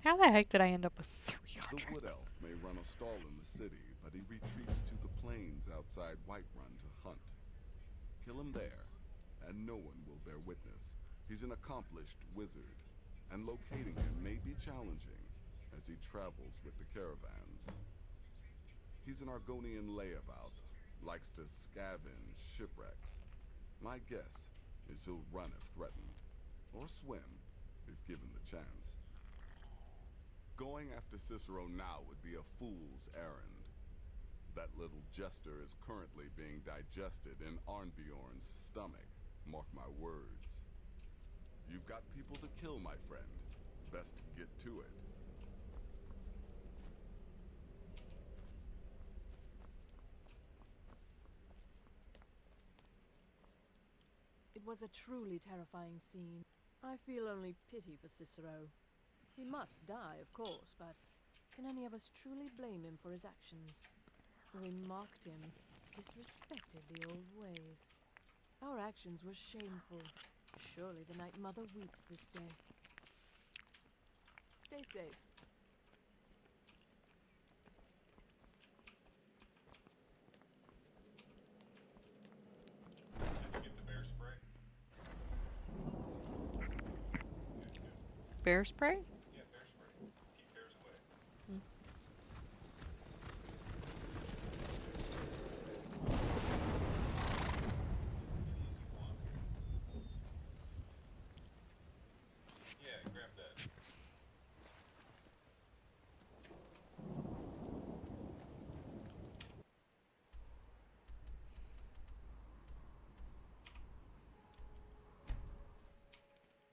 How the heck did I end up with 3 The contracts? Wood Elf may run a stall in the city, but he retreats to the plains outside Whiterun to hunt. Kill him there, and no one will bear witness. He's an accomplished wizard, and locating him may be challenging as he travels with the caravans. He's an Argonian layabout, likes to scavenge shipwrecks. My guess is he'll run if threatened, or swim if given the chance. Going after Cicero now would be a fool's errand. That little jester is currently being digested in Arnbjorn's stomach, mark my words. You've got people to kill, my friend. Best get to it. It was a truly terrifying scene. I feel only pity for Cicero. He must die, of course, but can any of us truly blame him for his actions? We mocked him, disrespected the old ways. Our actions were shameful. Surely the Night Mother weeps this day. Stay safe. Did you get the bear spray? Bear spray? Yeah, bear spray. Keep bears away. Yeah, grab that.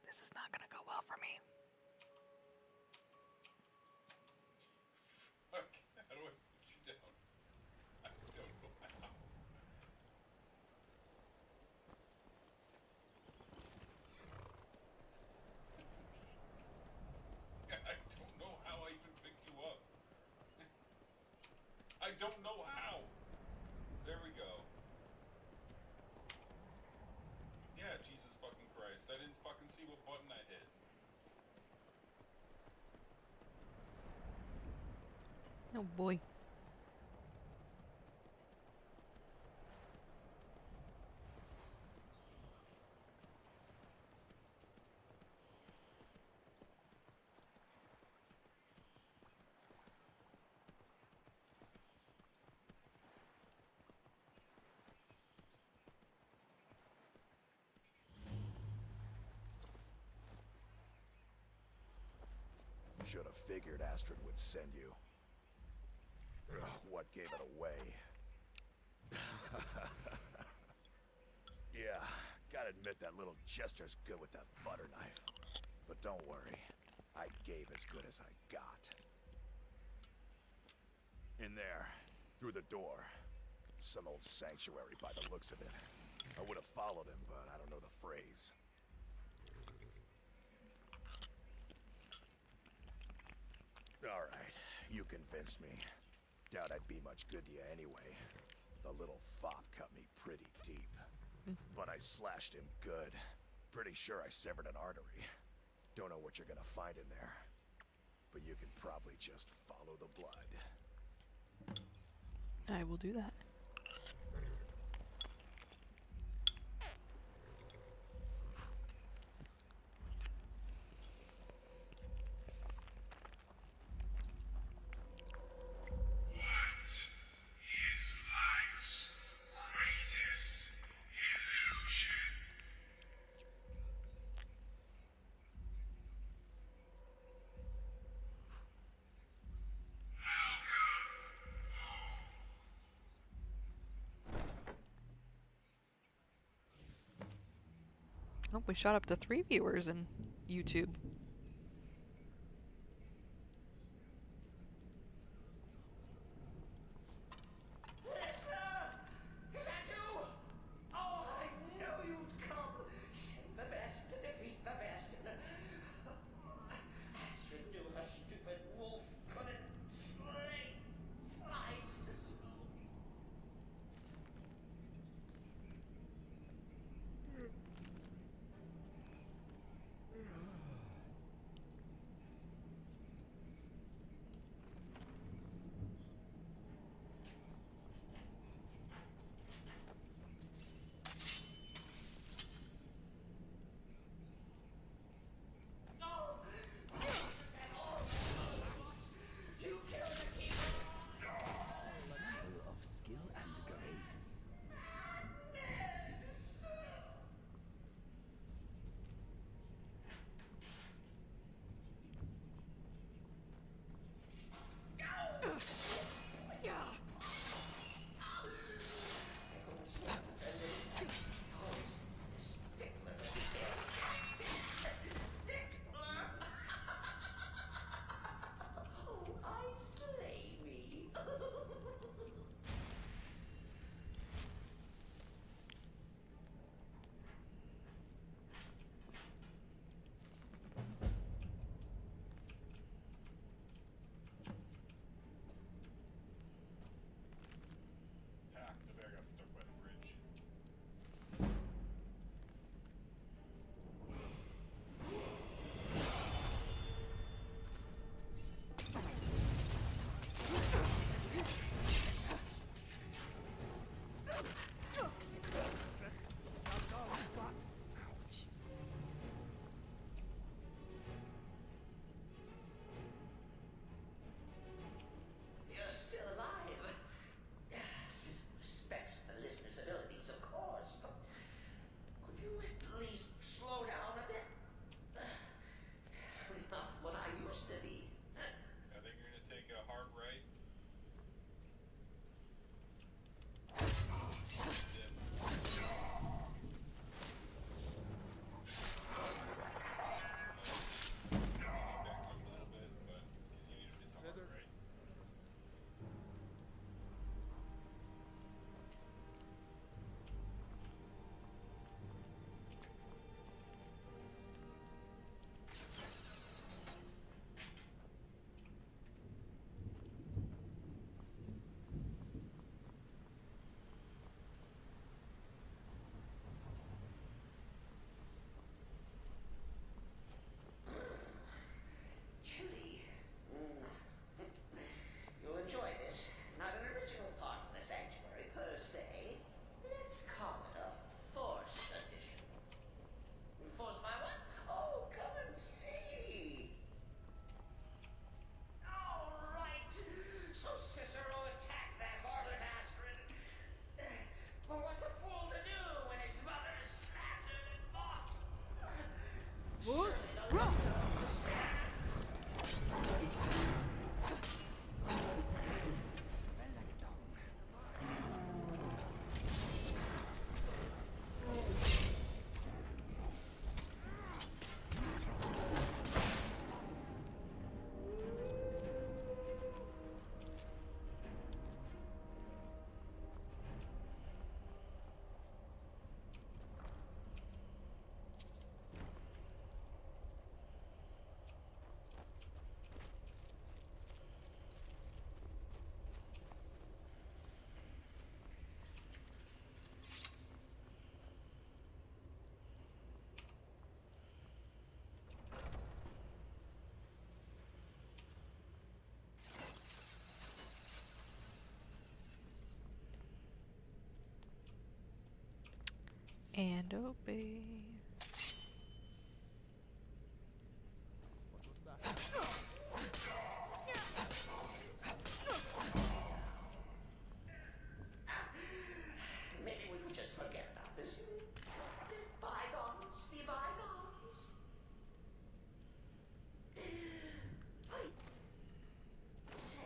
This is not gonna go well for me. Fuck. How do I put you down? I don't know how. I don't know how I even pick you up. I don't know how. There we go. Yeah, Jesus fucking Christ. I didn't fucking see what button I hit. Oh boy. Should have figured Astrid would send you. Ugh, what gave it away? Yeah, gotta admit that little gesture's good with that butter knife. But don't worry, I gave as good as I got. In there, through the door. Some old sanctuary by the looks of it. I would have followed him, but I don't know the phrase. Alright, you convinced me. Doubt I'd be much good to you anyway. The little fop cut me pretty deep. But I slashed him good. Pretty sure I severed an artery. Don't know what you're gonna find in there. But you can probably just follow the blood. I will do that. Oh, we shot up to 3 viewers in YouTube. And obey. Maybe we could just forget about this. Bygones be bygones. I say.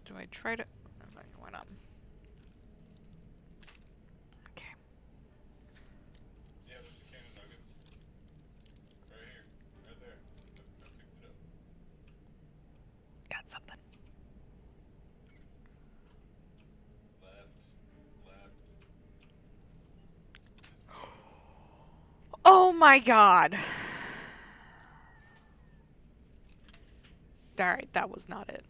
Do I try to? Why not? Okay. Yeah, there's the cannon nuggets. Right here. Right there. I picked it up. Got something. Left. Oh my god! Alright, that was not it.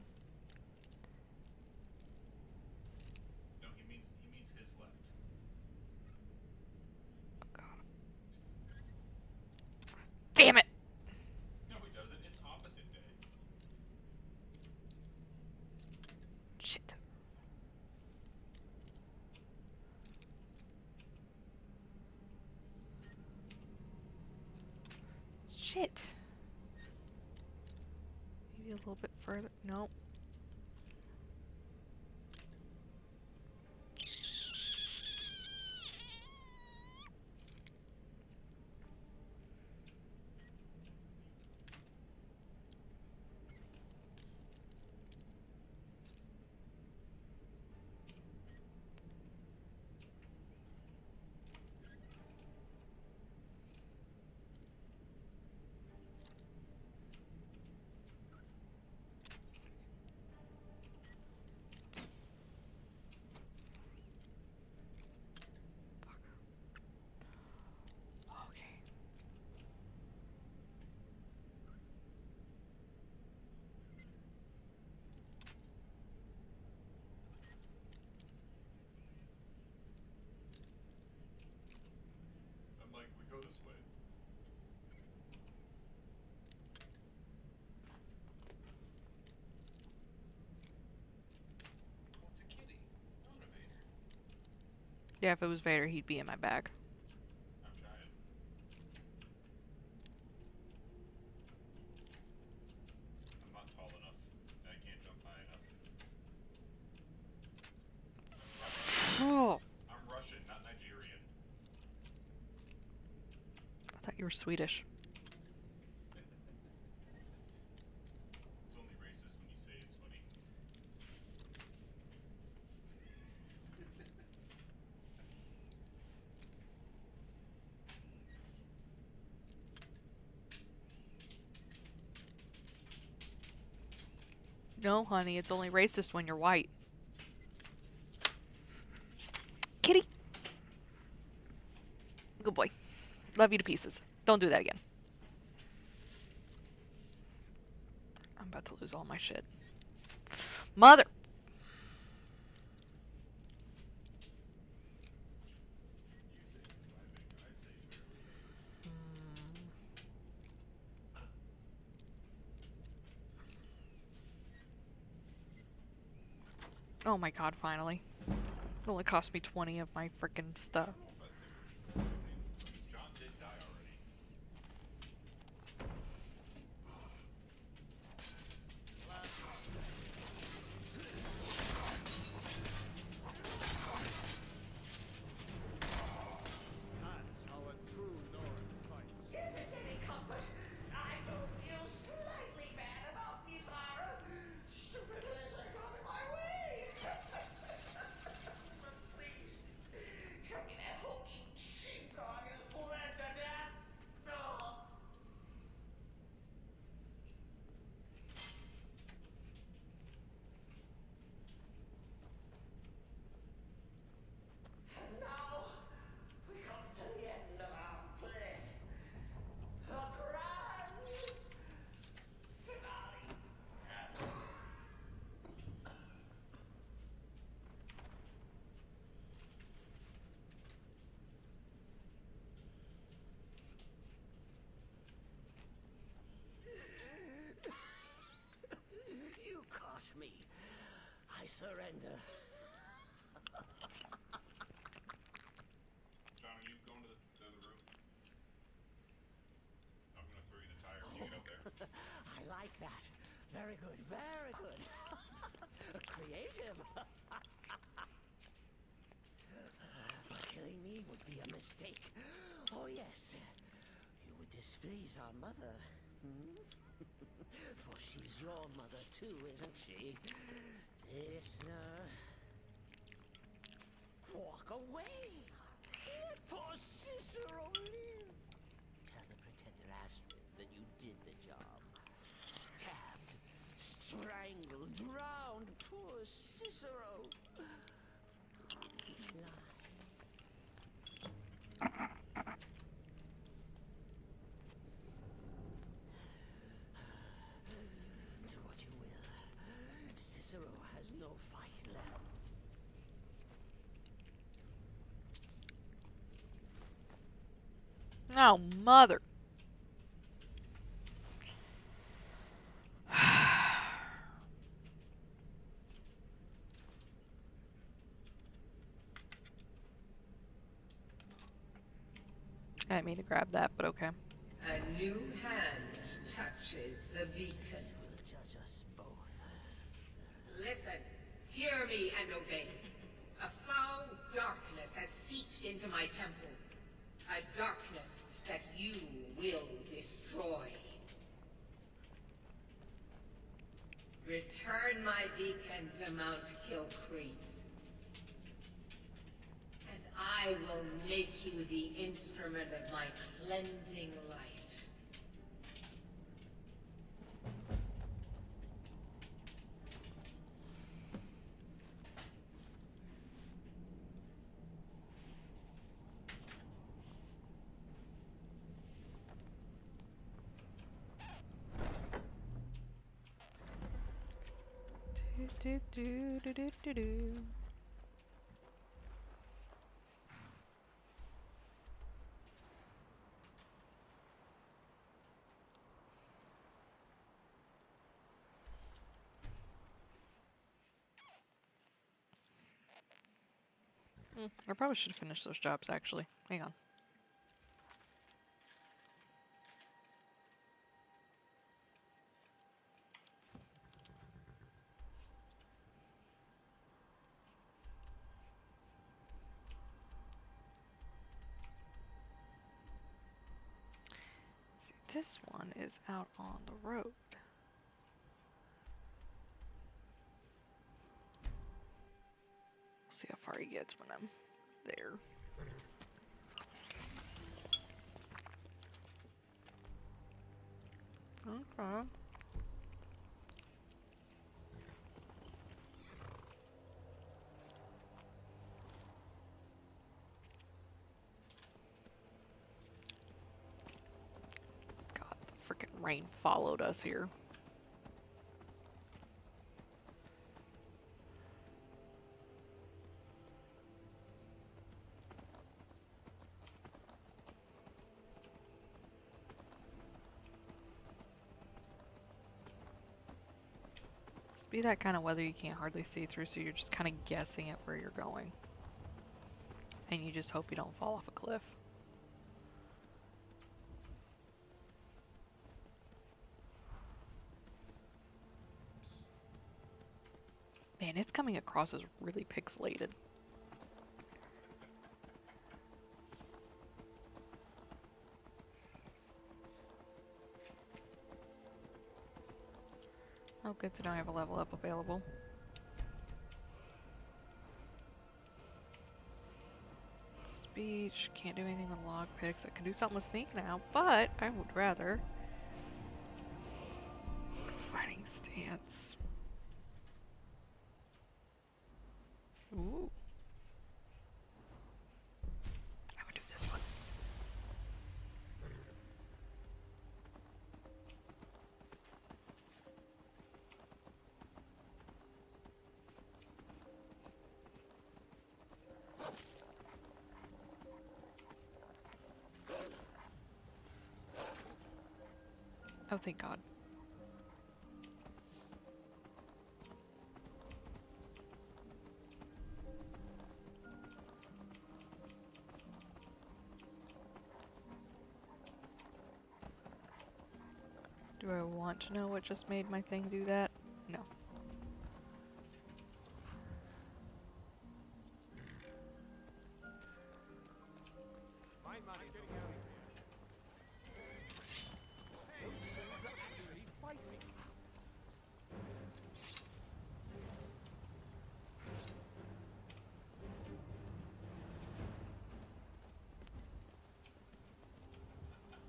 No, he means his left. Oh god. Damn it! No, he doesn't. It's opposite day. Shit. Shit. Maybe a little bit further. Nope. Okay. I'm like, we go this way. Oh, it's a kitty. Not a Vader. Yeah, if it was Vader, he'd be in my bag. I'm trying. I'm not tall enough. And I can't jump high enough. Oh, I'm Russian, not Nigerian. I thought you were Swedish. It's only racist when you say it's funny. No, honey, it's only racist when you're white. Kitty! Good boy. Love you to pieces. Don't do that again. I'm about to lose all my shit. Mother! Oh my god, finally. It only cost me 20 of my freaking stuff. John did die already. That's how a true Norn fights. If it's any comfort, I do feel slightly bad about Bizarra. Stupid lizard got in my way. But please, tell me that I surrender. John, are you going to the roof? I'm gonna throw you the tire when you get up there. I like that. Very good, very good. Creative. But killing me would be a mistake. Oh yes, you would displease our mother. Hmm? For she's your mother too, isn't she? Listener. Walk away. Let poor Cicero live. Tell the pretender Astrid that you did the job. Stabbed, strangled, drowned poor Cicero. Lie. Do what you will. Cicero has no fight left. Oh, mother. I didn't mean to grab that, but okay. A new hand touches the beacon. Will judge us both. Listen, hear me and obey. A foul darkness has seeped into my temple. A darkness that you will destroy. Return my beacon to Mount Kilcreath. And I will make you the instrument of my cleansing light. Do, do, do, do, do, do. I probably should have finished those jobs, actually. Hang on. See, this one is out on the road. We'll see how far he gets when I'm there. Okay. God, the freaking rain followed us here. Be that kind of weather you can't hardly see through, so you're just kind of guessing at where you're going. And you just hope you don't fall off a cliff. Man, it's coming across as really pixelated. Oh, good to know I have a level up available. Speech, can't do anything with log picks. I can do something with sneak now, but I would rather. Fighting stance. Ooh. I would do this one. Oh, thank God. Do I want to know what just made my thing do that? No. My money's getting out of here. Those fools are actually fighting. It may be freaky, but it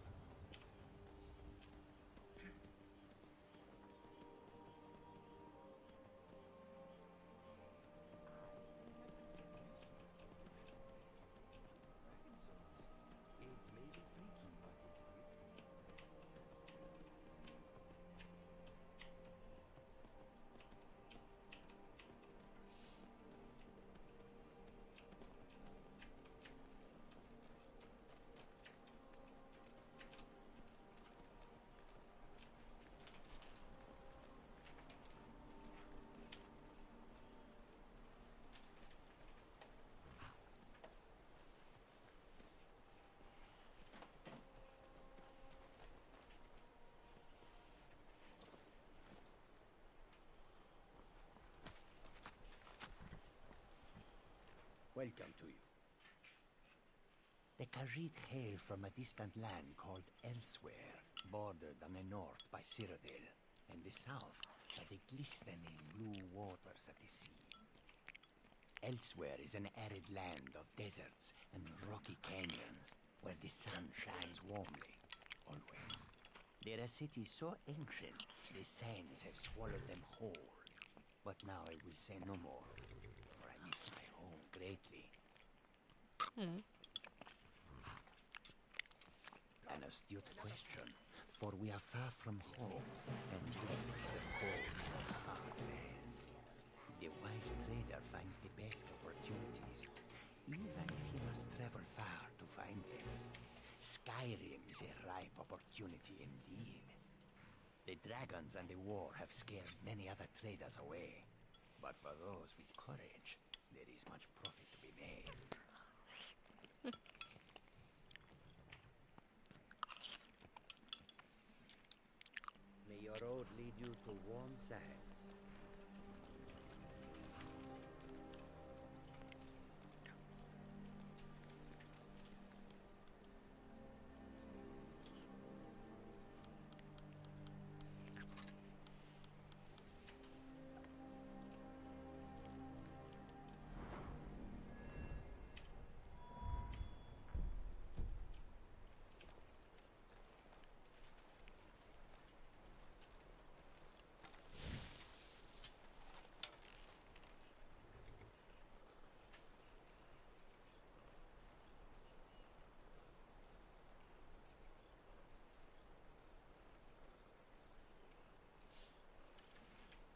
whips. Welcome to you. The Khajiit hail from a distant land called Elsewhere, bordered on the north by Cyrodiil, and the south by the glistening blue waters of the sea. Elsewhere is an arid land of deserts and rocky canyons, where the sun shines warmly, always. They're a city so ancient, the sands have swallowed them whole. But now I will say no more, for I miss my home greatly. An astute question, for we are far from home, and this is a cold, hard land. The wise trader finds the best opportunities, even if he must travel far to find them. Skyrim is a ripe opportunity indeed. The dragons and the war have scared many other traders away, but for those with courage, there is much profit to be made. May your road lead you to warm sands.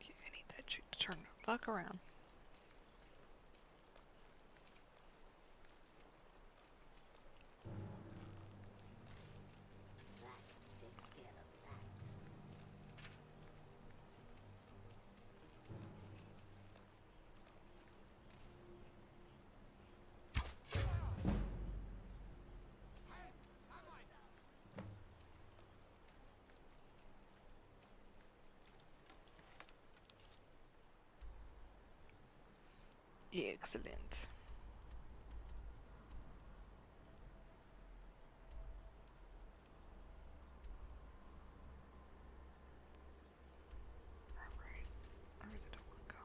Okay, I need that chick to turn the fuck around. That takes care of that. Excellent. Alright, I really don't want to go.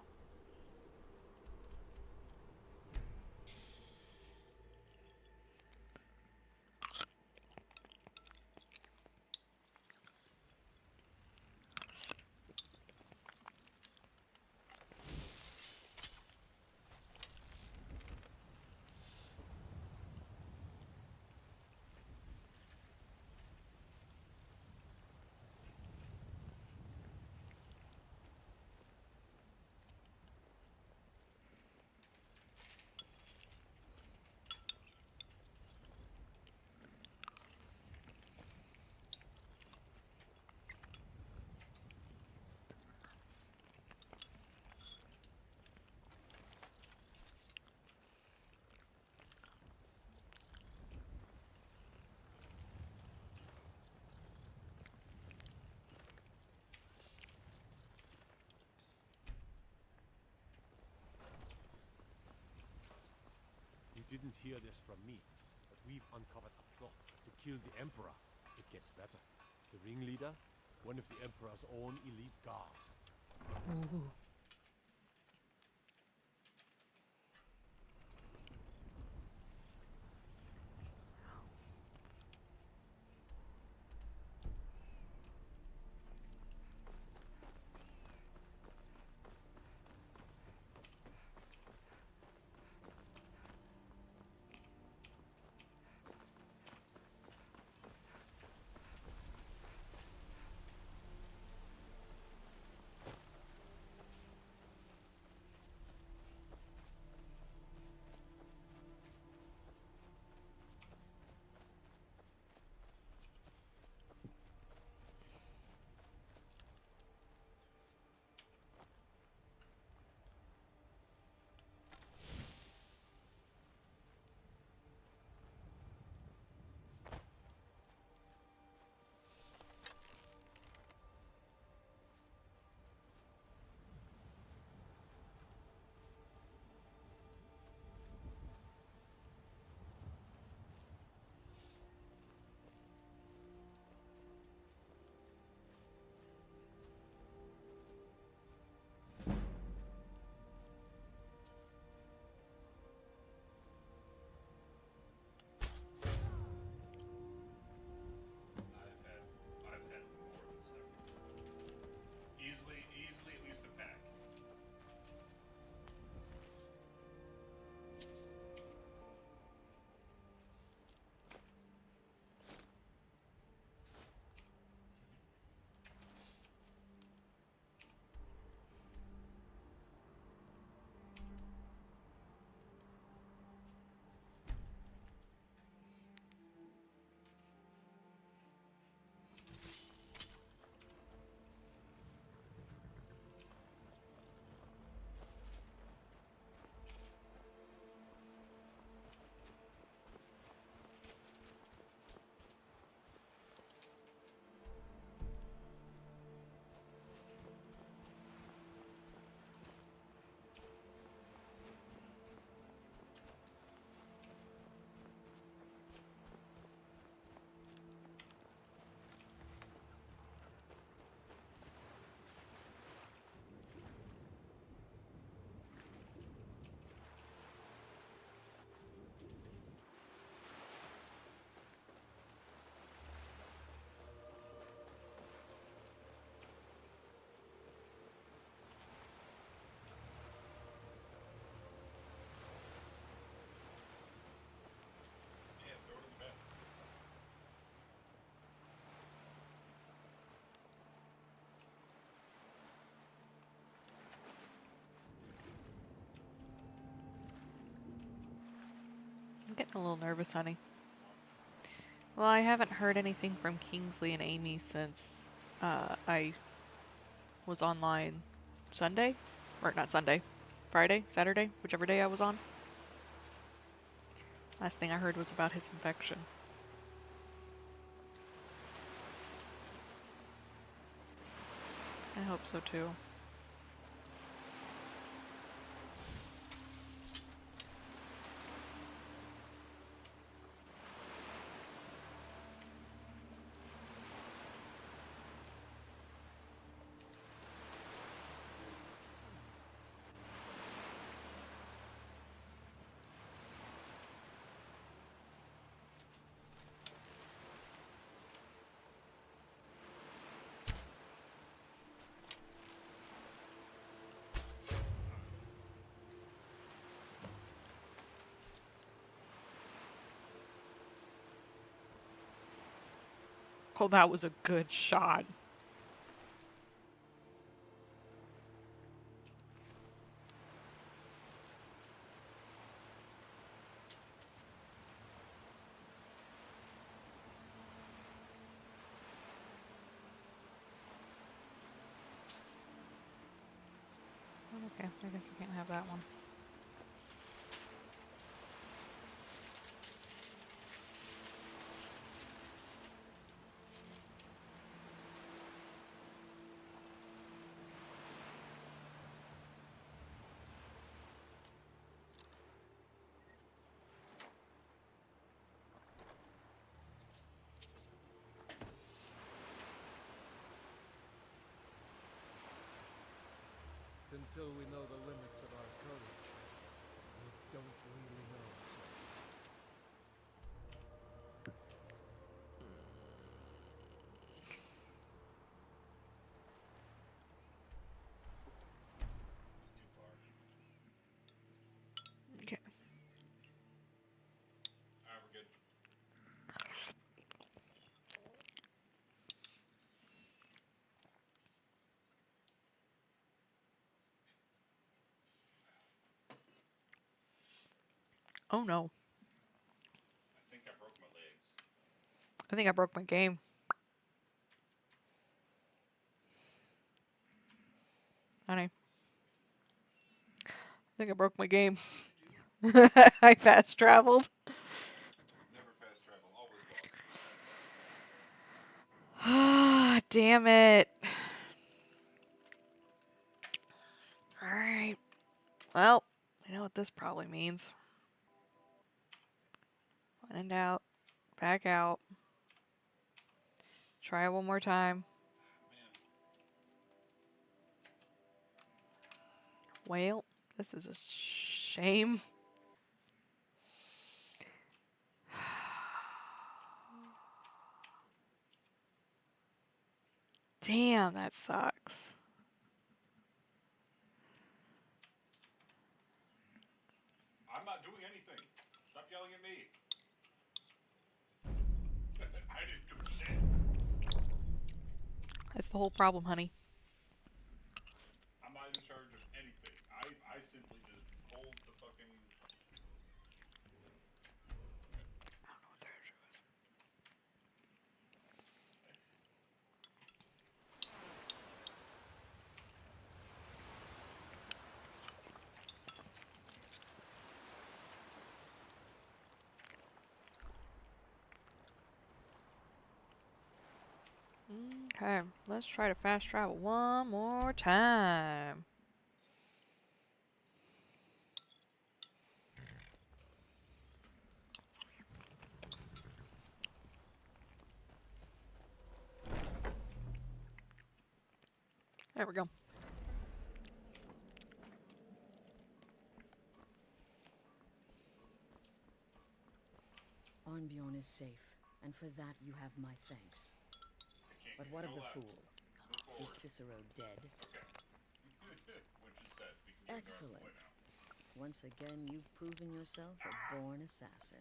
didn't hear this from me, but we've uncovered a plot to kill the Emperor. It gets better. The ringleader, one of the Emperor's own elite guard. Ooh. I've had more than several. Easily at least a pack. Yeah, throw it in the bed. I'm getting a little nervous, honey. Well, I haven't heard anything from Kingsley and Amy since I was online Sunday. Or not Sunday. Friday? Saturday? Whichever day I was on. Last thing I heard was about his infection. I hope so too. Oh, that was a good shot. Okay, I guess I can't have that one. Until we know the limits of our courage, we don't really know ourselves. It's too far. Okay. Alright, we're good. Oh no. I think I broke my legs. I think I broke my game. Honey. I think I broke my game. I fast traveled. Never fast travel, always walk. Ah, damn it. Alright. Well, you know what this probably means. When in doubt, back out. Try it one more time. Well, this is a shame. Damn, that sucks. I'm not doing anything. Stop yelling at me. I didn't do shit. That's the whole problem, honey. I'm not in charge of anything. I simply just hold the fucking... Okay, let's try to fast travel one more time. There we go. Arnbjorn is safe, and for that you have my thanks. But what of the fool? Is Cicero dead? Okay. What you said. We can get Excellent. Once again, you've proven yourself a born assassin.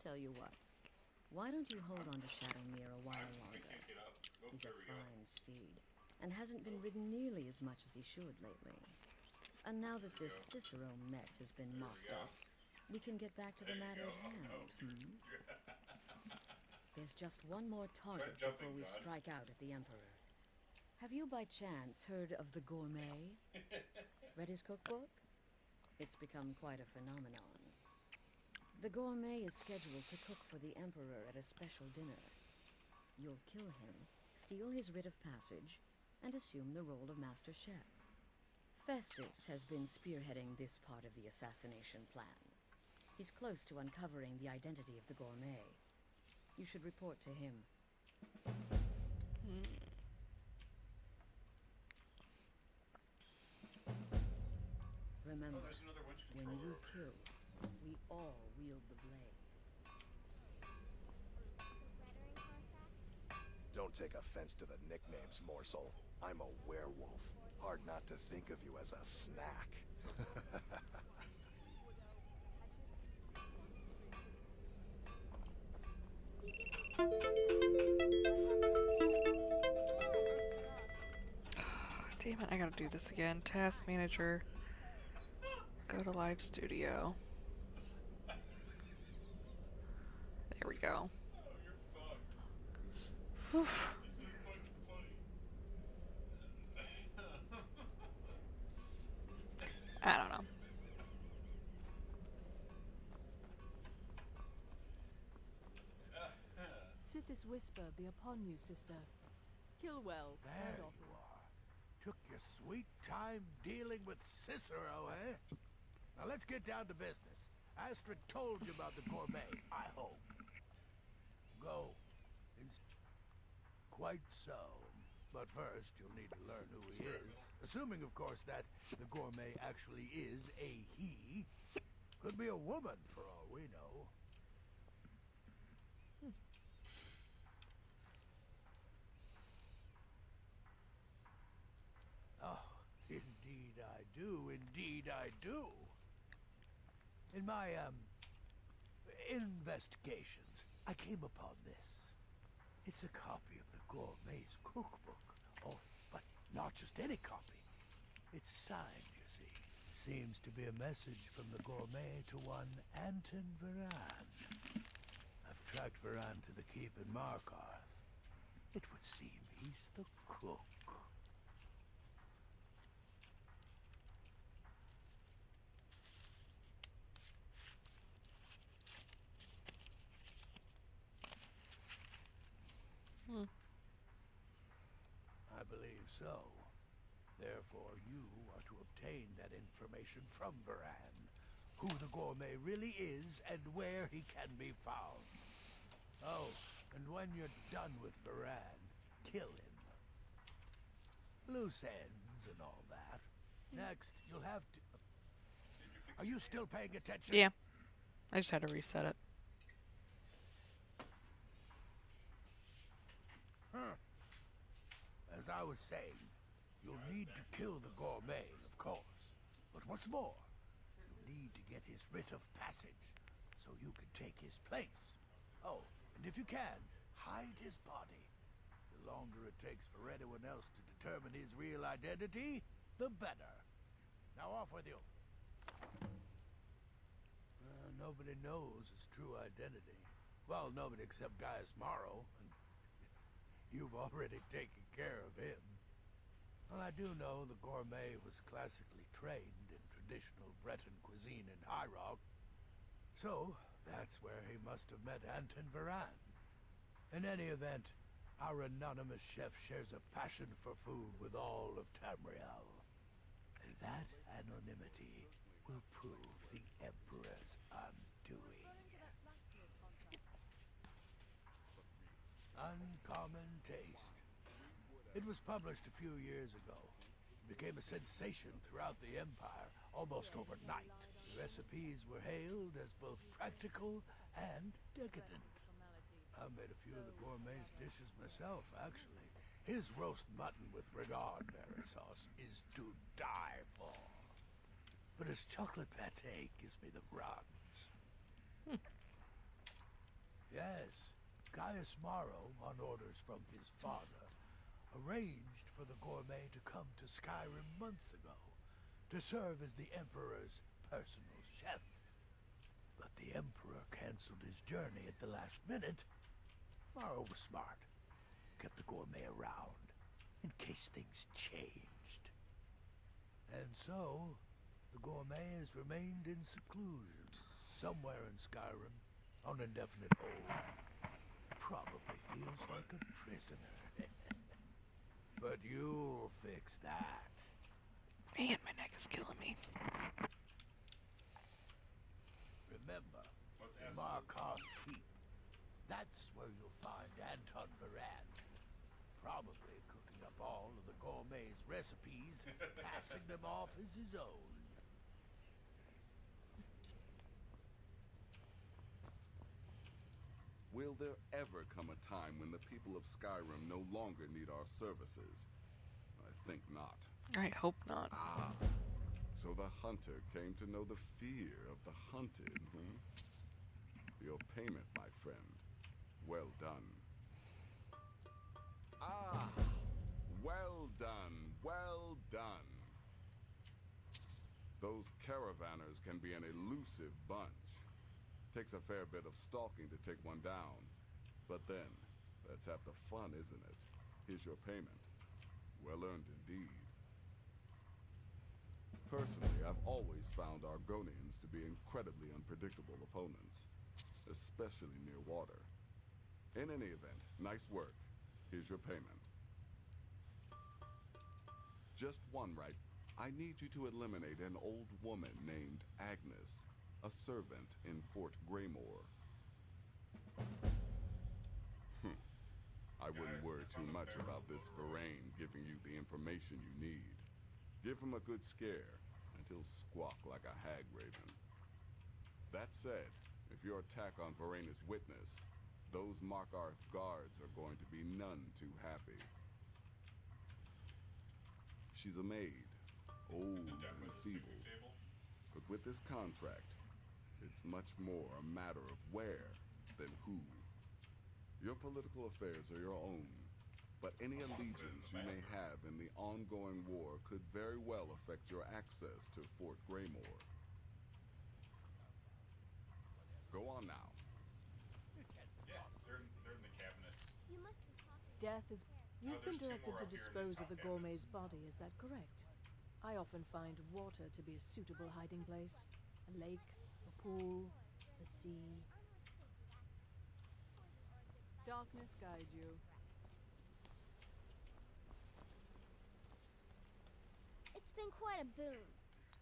Tell you what, why don't you hold on to Shadowmere a while longer? He's a fine steed, and hasn't been ridden nearly as much as he should lately. And now that this Cicero mess has been mopped up, we can get back to the matter at hand. There's just one more target before we strike out at the Emperor. Have you by chance heard of the Gourmet? Read his cookbook? It's become quite a phenomenon. The Gourmet is scheduled to cook for the Emperor at a special dinner. You'll kill him, steal his writ of passage, and assume the role of Master Chef. Festus has been spearheading this part of the assassination plan. He's close to uncovering the identity of the Gourmet. You should report to him. Remember, when you kill, we all wield the blade. Don't take offense to the nicknames, morsel. I'm a werewolf. Hard not to think of you as a snack. Damn it, I gotta do this again. Task manager. Go to live studio. There we go. Whew. I don't know. Sithis whisper be upon you, sister. Kill well, There and you often. are. Took your sweet time dealing with Cicero, eh? Now let's get down to business. Astrid told you about the gourmet, I hope. Go. Quite so. But first, you'll need to learn who he is. Assuming, of course, that the gourmet actually is a he. Could be a woman, for all we know. Oh, indeed I do. Indeed I do. In my, investigations, I came upon this. It's a copy of the gourmet's cookbook. Oh, but not just any copy. It's signed, you see. Seems to be a message from the gourmet to one Anton Varan. I've tracked Varan to the keep in Markarth. It would seem he's the cook. I believe so. Therefore, you are to obtain that information from Varan. Who the gourmet really is and where he can be found. Oh, and when you're done with Varan, kill him. Loose ends and all that. Next, you'll have to... Are you still paying attention? Yeah. I just had to reset it. As I was saying, you'll need to kill the gourmet, of course. But what's more, you'll need to get his writ of passage, so you can take his place. Oh, and if you can, hide his body. The longer it takes for anyone else to determine his real identity, the better. Now off with you. Nobody knows his true identity. Well, nobody except Gaius Morrow, and you've already taken care of him. Well, I do know the gourmet was classically trained in traditional Breton cuisine in High Rock, so that's where he must have met Anton Varan. In any event, our anonymous chef shares a passion for food with all of Tamriel. And that anonymity will prove the Emperor's undoing. Uncommon Taste. It was published a few years ago. It became a sensation throughout the Empire almost overnight. The recipes were hailed as both practical and decadent. I've made a few of the gourmet's dishes myself, actually. His roast mutton with regard berry sauce is to die for. But his chocolate pate gives me the runs. Yes, Gaius Morrow, on orders from his father, arranged for the gourmet to come to Skyrim months ago to serve as the Emperor's personal chef. But the Emperor canceled his journey at the last minute. Morrow was smart. Kept the gourmet around in case things changed. And so, the gourmet has remained in seclusion somewhere in Skyrim on indefinite hold. Probably feels like a prisoner. But you'll fix that. Man, my neck is killing me. Remember, the Markarth Keep. That's where you'll find Anton Varan. Probably cooking up all of the gourmet's recipes, passing them off as his own. Will there ever come a time when the people of Skyrim no longer need our services? I think not. I hope not. Ah, so the hunter came to know the fear of the hunted, hmm? Your payment, my friend. Well done. Ah, well done, well done. Those caravanners can be an elusive bunch. Takes a fair bit of stalking to take one down. But then, that's half the fun, isn't it? Here's your payment. Well earned indeed. Personally, I've always found Argonians to be incredibly unpredictable opponents, especially near water. In any event, nice work. Here's your payment. Just one, right? I need you to eliminate an old woman named Agnes, a servant in Fort Greymore. I wouldn't worry too much about this Varane giving you the information you need. Give him a good scare, and he'll squawk like a hag raven. That said, if your attack on Varane is witnessed, those Markarth guards are going to be none too happy. She's a maid, old and feeble. But with this contract, it's much more a matter of where than who. Your political affairs are your own, but any allegiance you may have in the ongoing war could very well affect your access to Fort Greymore. Go on now. Yeah, they're in the cabinets. You must be talking. Death is... You've been there's two directed more to up here in these dispose top of the cabinets. gourmet's body, is that correct? I often find water to be a suitable hiding place. A lake, a pool, the sea. Darkness guide you. It's been quite a boon.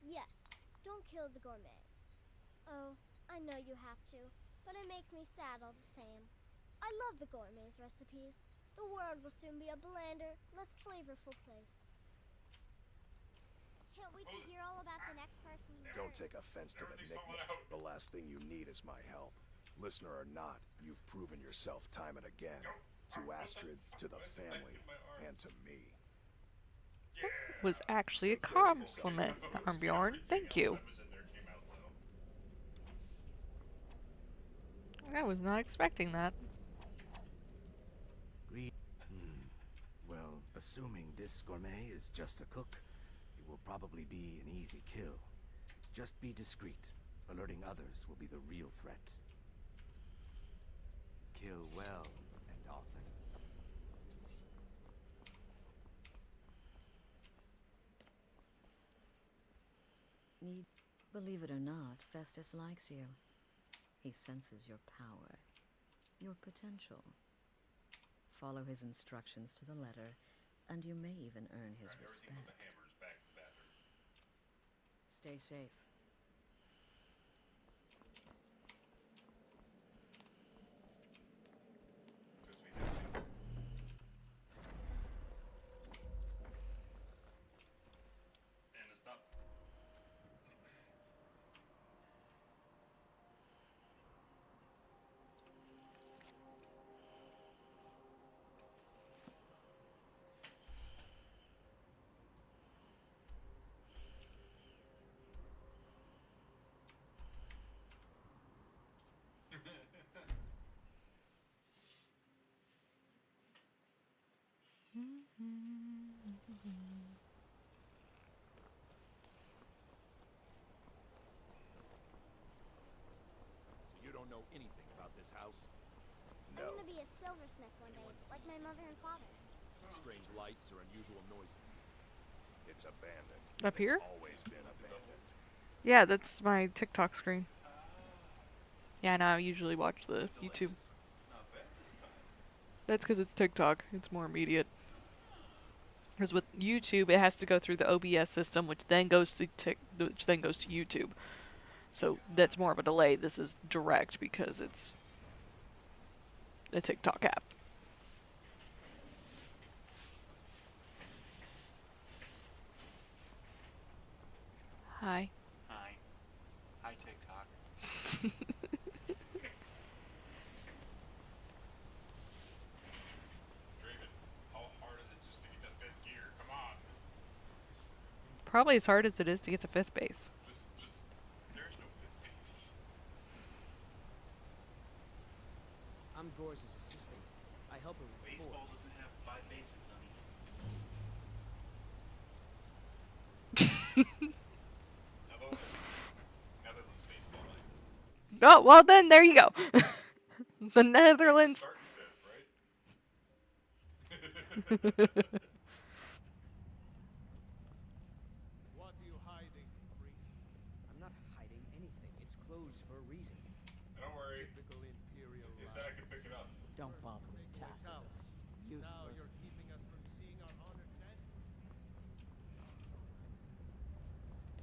Yes, don't kill the gourmet. Oh, I know you have to, but it makes me sad all the same. I love the gourmet's recipes. The world will soon be a blander, less flavorful place. Can't wait to hear all about the next person you Don't murder. take offense to the Everything's falling nickname. out. The last thing you need is my help. Listener or not, you've proven yourself time and again. To Astrid, to the family, and to me. Was actually a compliment, Armbjorn. Thank you. I was not expecting that. Well, assuming this gourmet is just a cook, it will probably be an easy kill. Just be discreet. Alerting others will be the real threat. Kill well and often. Believe it or not, Festus likes you. He senses your power, your potential. Follow his instructions to the letter, and you may even earn his respect. Stay safe. And it's not. So you don't know anything about this house? I'm gonna be a silversmith one day, like my mother and father. Strange lights or unusual noises? It's abandoned. Up here? It's always been abandoned. Yeah, that's my TikTok screen. Yeah, I know, I usually watch the YouTube. That's because it's TikTok. It's more immediate. Because with YouTube, it has to go through the OBS system, which then goes to YouTube. So that's more of a delay. This is direct because it's a TikTok app. Hi. Hi. Hi, TikTok. Draven, how hard is it just to get to 5th gear? Come on. Probably as hard as it is to get to 5th base. Just, there's no 5th base. I'm Gore's assistant. I help her with Baseball forge. doesn't have 5 bases, honey. Netherlands baseball night. Oh, well then, there you go. The Netherlands. Start 5th, right? What are you hiding, priest? I'm not hiding anything. It's closed for a reason. Don't worry. Typical Imperial You said I could pick it up. Don't bother with Tacitus. Tacitus. Now you're Useless. keeping us from seeing our honored men?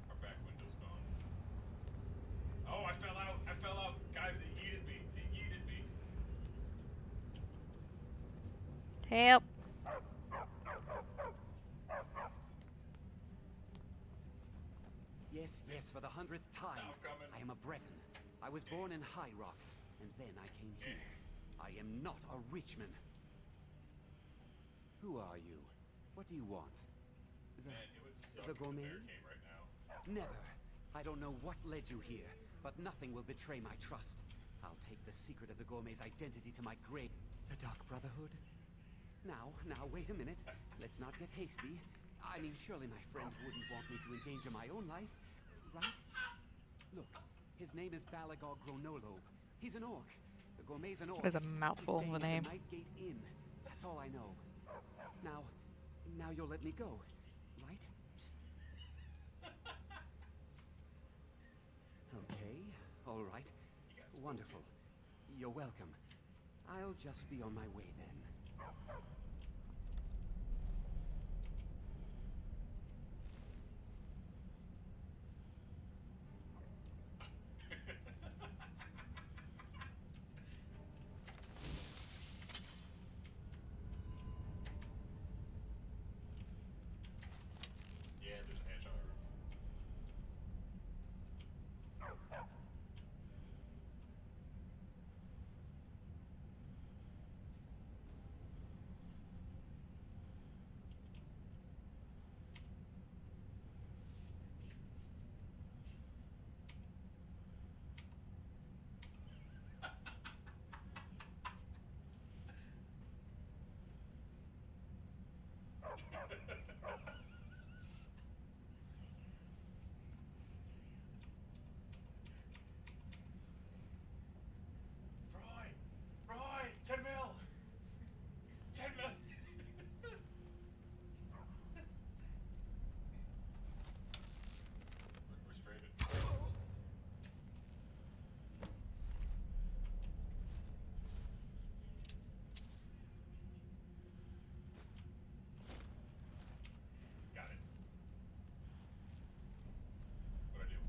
Our back window's gone. Oh, I fell out. I fell out. Guys, it yeeted me. It yeeted me. Help. Yes, yes, for the 100th time. I am a Breton. I was born in High Rock, and then I came here. I am not a Richman. Who are you? What do you want? The gourmet? Never. I don't know what led you here, but nothing will betray my trust. I'll take the secret of the gourmet's identity to my grave. The Dark Brotherhood? Now, wait a minute. Let's not get hasty. I mean, surely my friend wouldn't want me to endanger my own life, right? Look, his name is Balagog Gronolobe. He's an orc. The gourmet's an orc. There's a mouthful of a name. He's staying at the Nightgate Inn. That's all I know. Now you'll let me go, right? Okay, all right. Wonderful. You're welcome. I'll just be on my way then. Yeah, there's a hatch on the roof. Roy, 10 mil. 10 mil. We're straight. Got it. What'd I do?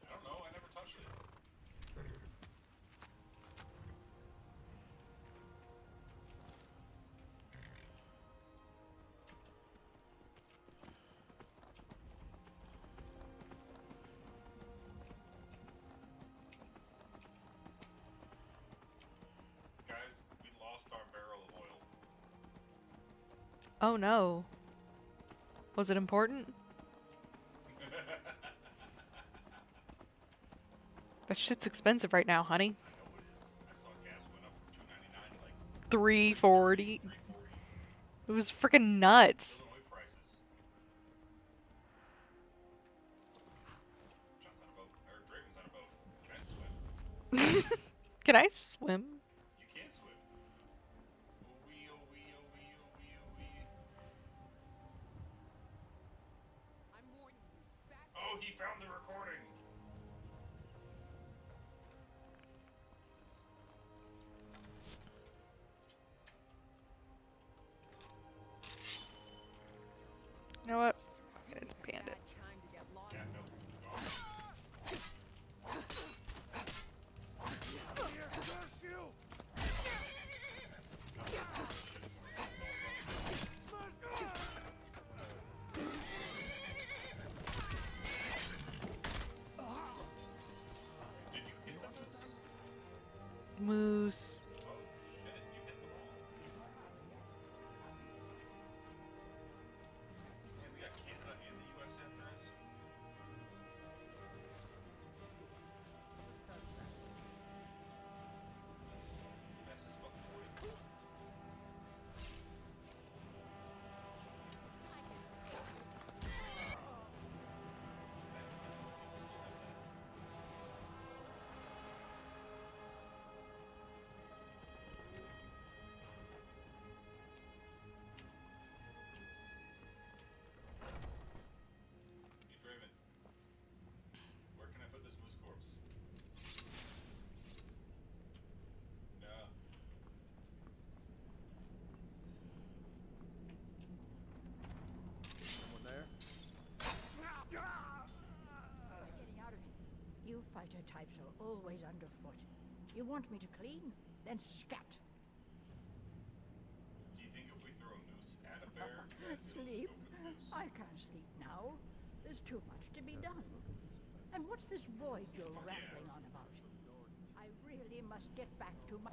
I don't know. I never touched it. Guys, we lost our barrel of oil. Oh no. Was it important? That shit's expensive right now, honey. I saw gas went up from $2.99 to like $3.40. It was freaking nuts. Illinois prices. John's on a boat, or Draven's on a boat. Can I swim? Can I swim? You can't swim. Oh wee, oh wee, oh wee, oh wee, oh wee. I'm warning you. Back Oh, he found the recording. You know what? It's bandits. time to get lost. Yeah, no, it's gone. Did you hit them? Moose. Oh shit, you hit them all. Damn, we got Canada and the US after us. Fastest fucking boy. types are always underfoot. You want me to clean? Then scat. Do you think if we throw a moose at a bear, that it'll Sleep? just go for the moose? I can't sleep now. There's too much to be done. And what's this void you're rambling on about? I really must get back to my...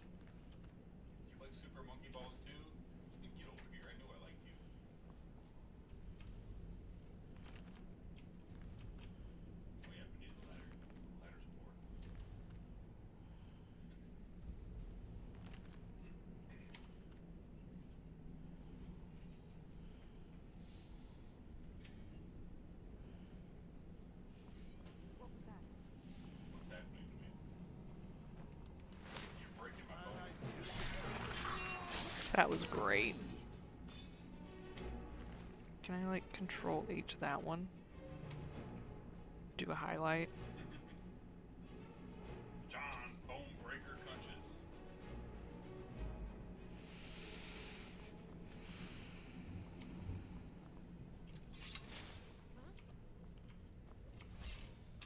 You like Super Monkey Balls too? Then get over here. I knew I liked you. Oh yeah, we need the ladder. The ladder's important. What was that? What's happening to me? You're breaking my bones. That was great. Can I like control H that one? Do a highlight. John Bonebreaker Cunches.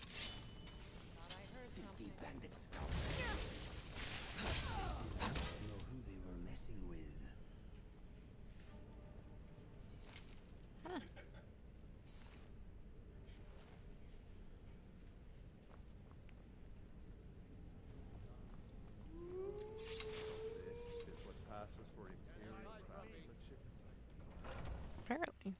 Thought I heard 50 something. bandits come. Don't know who they were messing with. This is what passes for Imperial craftsmanship. Apparently.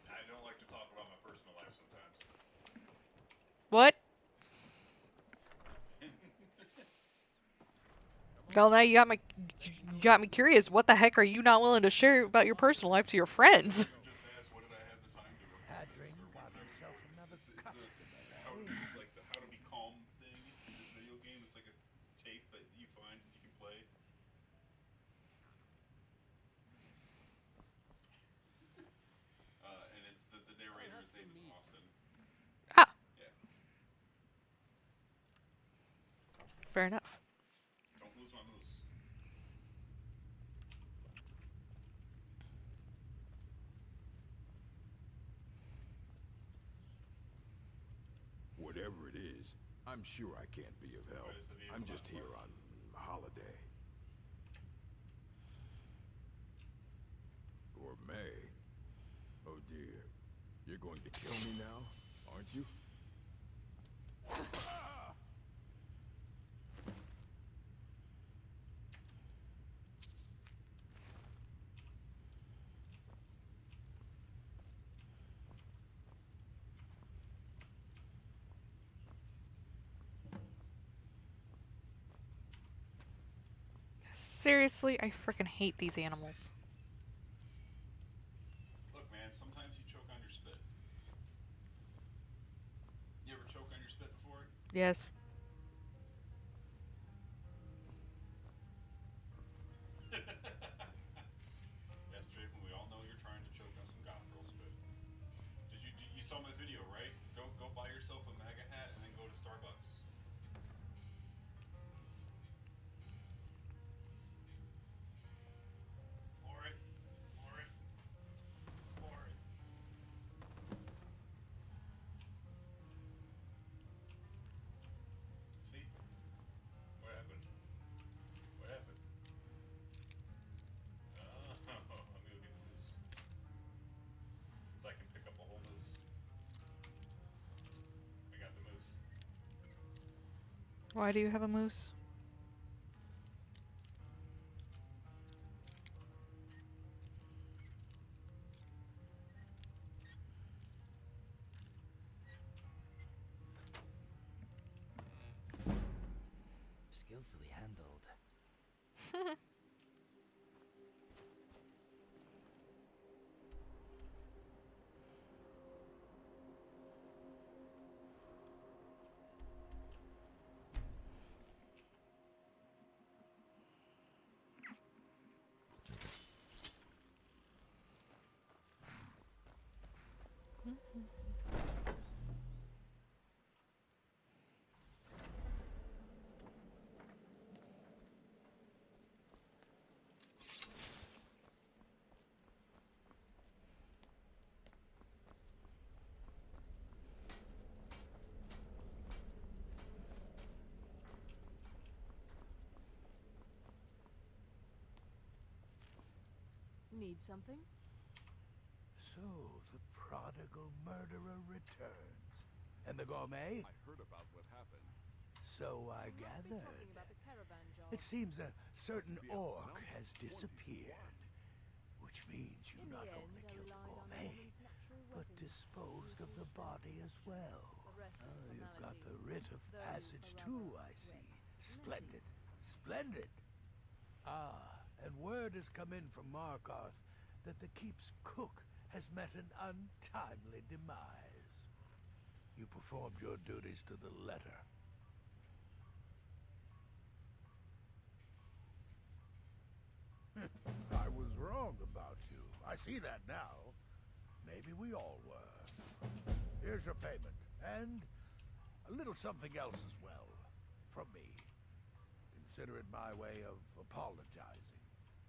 I don't like to talk about my personal life sometimes. What? Well, now you got me curious. What the heck are you not willing to share about your personal life to your friends? Just ask what did I have the time to record Hadring this or got whatever. himself another It's customer. it's like the how to be calm thing in this video game. It's like a tape that you find and you can play. And it's the narrator's name is Austin. Ah, Yeah. fair enough. Don't lose my moose. Whatever it is, I'm sure I can't be of help. I'm just here on holiday. Gourmet? Oh dear. You're going to kill me now, aren't you? Seriously, I freaking hate these animals. Look, man, sometimes you choke on your spit. You ever choke on your spit before? Yes. Yes, Jacob, we all know you're trying to choke on some goth girl spit. You saw my video, right? Go buy yourself a MAGA hat and then go to Starbucks. Floor it. Floor it. Floor it. See? What happened? What happened? Oh, let me go get the moose. Since I can pick up a whole moose. I got the moose. Why do you have a moose? Skillfully handled. Need something? So, the prodigal murderer returns. And the gourmet? I heard about what happened. So I You must be gathered. talking about the caravan job. It seems a certain To be a orc number has 21. disappeared. Which means you In not the end, only I killed the relied on a gourmet, woman's natural but weapons, disposed of brutal the body as defense. well. The rest is Oh, you've got the formality, writ of though passage a too, rather I see. wet, Splendid. Splendid. Ah, and word has come in from Markarth that the keep's cook has met an untimely demise. You performed your duties to the letter. I was wrong about you. I see that now. Maybe we all were. Here's your payment, and a little something else as well, from me. Consider it my way of apologizing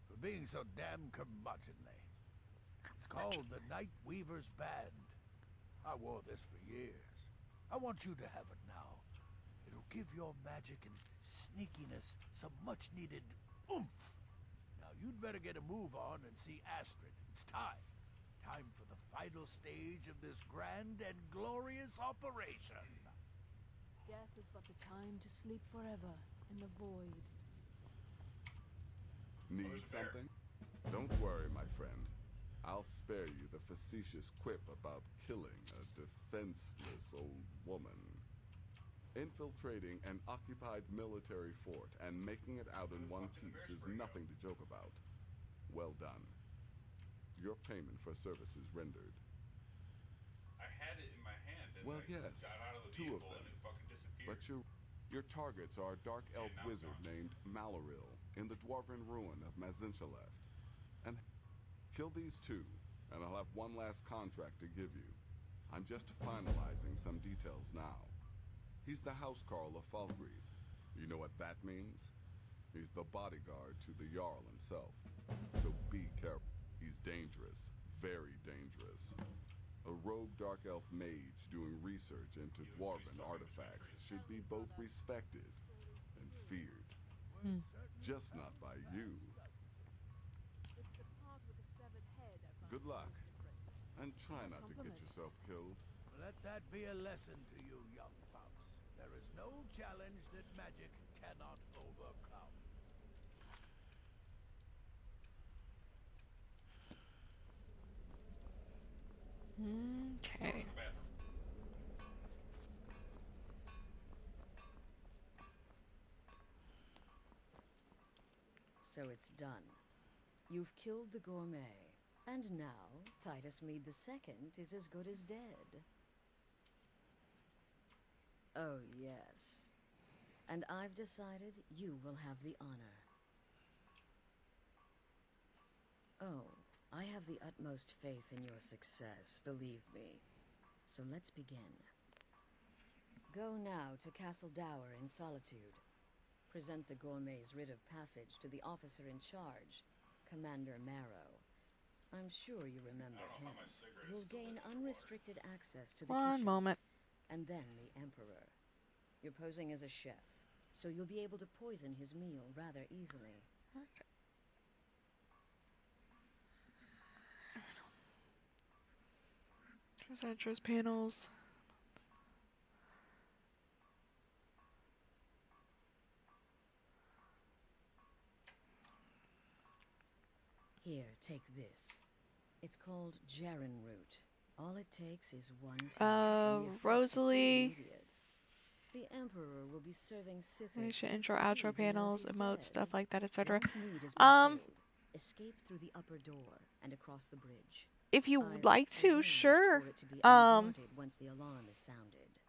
for being so damn curmudgeonly. It's called the Night Weaver's Band. I wore this for years. I want you to have it now. It'll give your magic and sneakiness some much-needed oomph. Now you'd better get a move on and see Astrid. It's time. Time for the final stage of this grand and glorious operation. Death is but the time to sleep forever in the void. Need something? Don't worry, my friend. I'll spare you the facetious quip about killing a defenseless old woman. Infiltrating an occupied military fort and making it out in one piece is nothing to joke about. Well done. Your payment for services rendered. I had it in my hand and Well, I yes, got out of the 2 of vehicle them. and it fucking disappeared. But your targets are a dark elf now it's wizard gone. named Maloril in the dwarven ruin of Mazinchaleft. And kill these 2, and I'll have one last contract to give you. I'm just finalizing some details now. He's the housecarl of Falkreath. You know what that means? He's the bodyguard to the Jarl himself. So be careful. He's dangerous. Very dangerous. A rogue dark elf mage doing research into dwarven artifacts should be both respected and feared. Just not by you. It's the part with the severed head I find Good luck. most impressive. And try not to get yourself killed. Let that be a lesson to you, young pups. There is no challenge that magic cannot overcome. Okay. So it's done. You've killed the gourmet. And now, Titus Mead II is as good as dead. Oh, yes. And I've decided you will have the honor. Oh, I have the utmost faith in your success, believe me. So let's begin. Go now to Castle Dower in Solitude. Present the gourmet's writ of passage to the officer in charge, Commander Marrow. I'm sure you remember him. You'll gain unrestricted access to the One kitchens, moment. and then the Emperor. You're posing as a chef, so you'll be able to poison his meal rather easily. Okay. Address panels. Here, take this. It's called Jaren root. All it takes is one taste. and the effects are Rosalie. immediate. The Emperor will be serving Initial intro, outro panels, emotes, stuff like that, etc. Once Mead has been killed, escape through the upper door and across the bridge. If you I've would like to, arranged sure. for it to be unguarded once the alarm is sounded.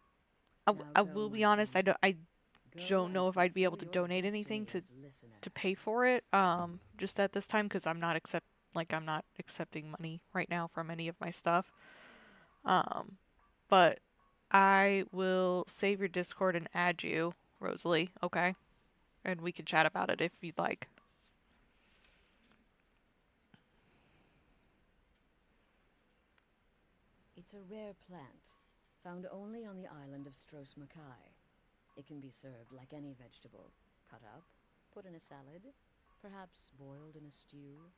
I will be honest. I don't know if I'd be able to donate anything to pay for it. Just at this time, because I'm not accepting money right now from any of my stuff. But I will save your Discord and add you, Rosalie. Okay, and we can chat about it if you'd like. It's a rare plant, found only on the island of Stros Mackay. It can be served like any vegetable, cut up, put in a salad, perhaps boiled in a stew.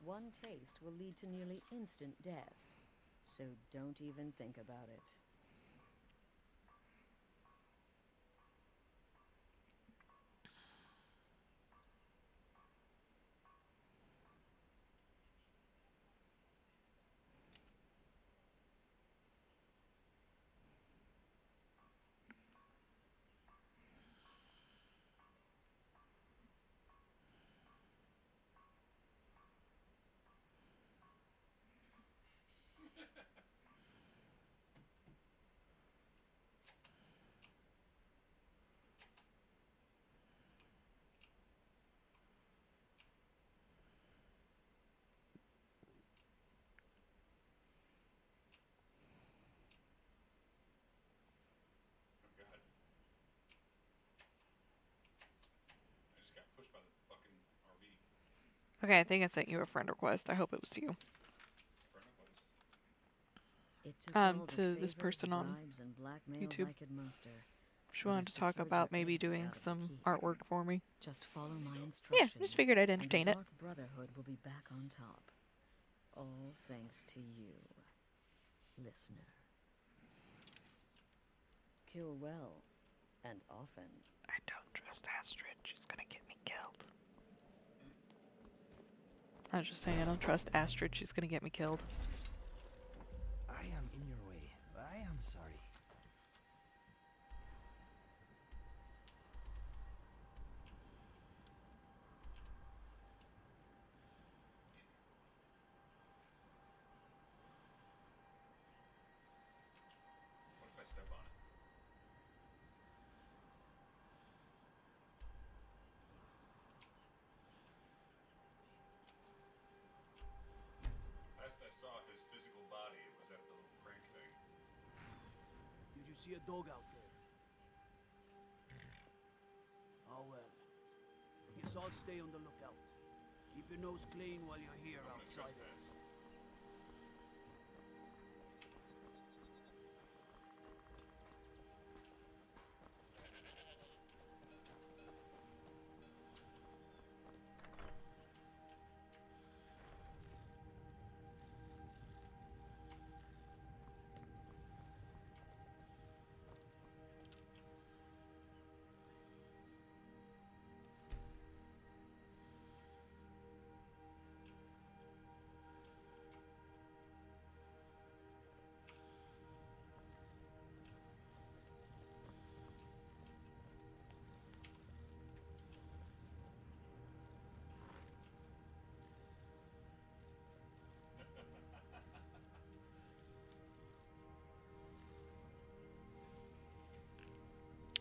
One taste will lead to nearly instant death. So don't even think about it. Oh god. I just got pushed by the fucking RV. Okay, I think I sent you a friend request. I hope it was to you. Friend request? It took all the To this favors, person on bribes, and blackmails YouTube. I could muster. She But wanted I've to talk secured about your maybe exit doing out of the some keep. artwork for me. Just follow my Yeah, instructions. just figured I'd and entertain the it. Dark Brotherhood will be back on top. All thanks to you, listener. Kill well, and often. I don't trust Astrid. She's gonna get me killed. I was just saying I don't trust Astrid. She's gonna get me killed. I am in your way. I am sorry. What if I step on it? Last I saw his physical body, it was at the little crank thing. Did you see a dog out there? Oh well. Guess I'll stay on the lookout. Keep your nose clean while you're here outside.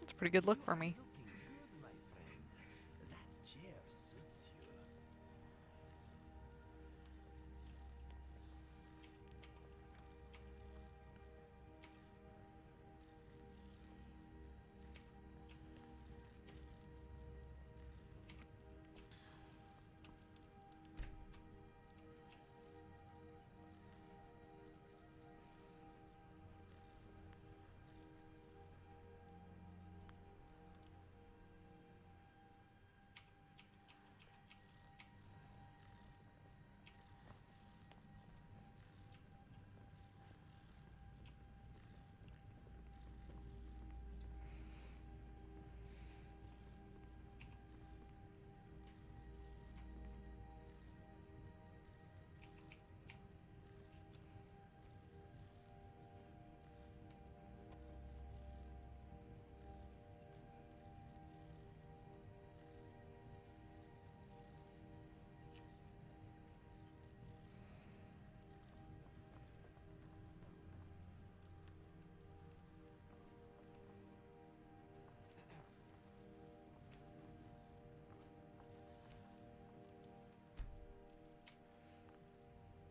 It's a pretty good look for me. Looking good, my friend. That chair suits you.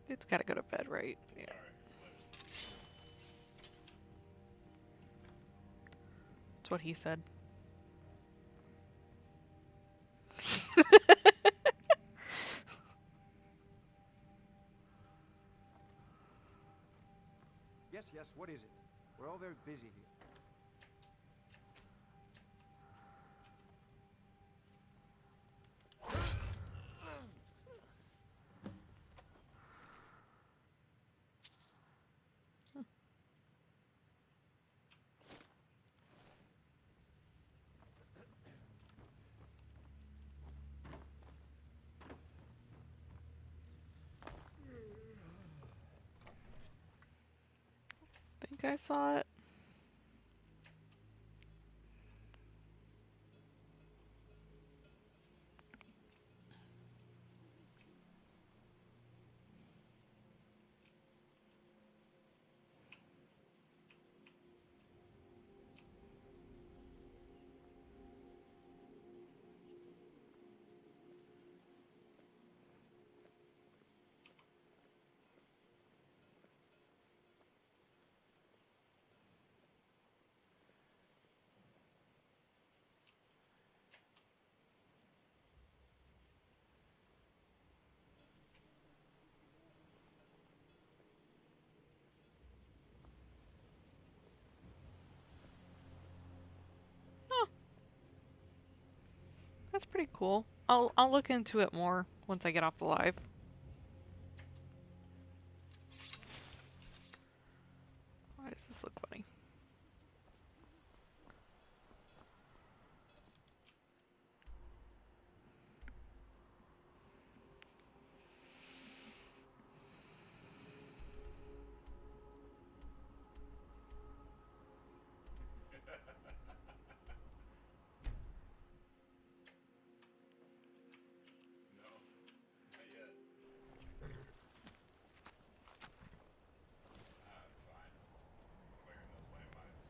It's gotta go to bed, right? Yeah. That's what he said. Yes, yes, what is it? We're all very busy here. think I saw it. That's pretty cool. I'll look into it more once I get off the live. Why does this look funny? No, not yet. I'm fine. Clearing those landmines.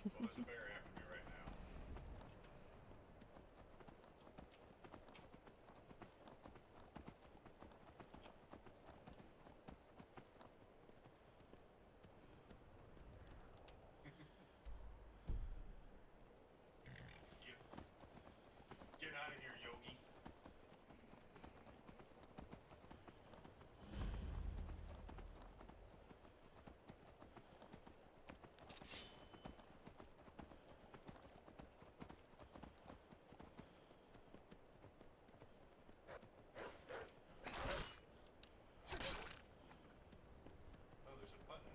Well, there's a bear after me right now. Get out of here, Yogi. Oh, there's a button.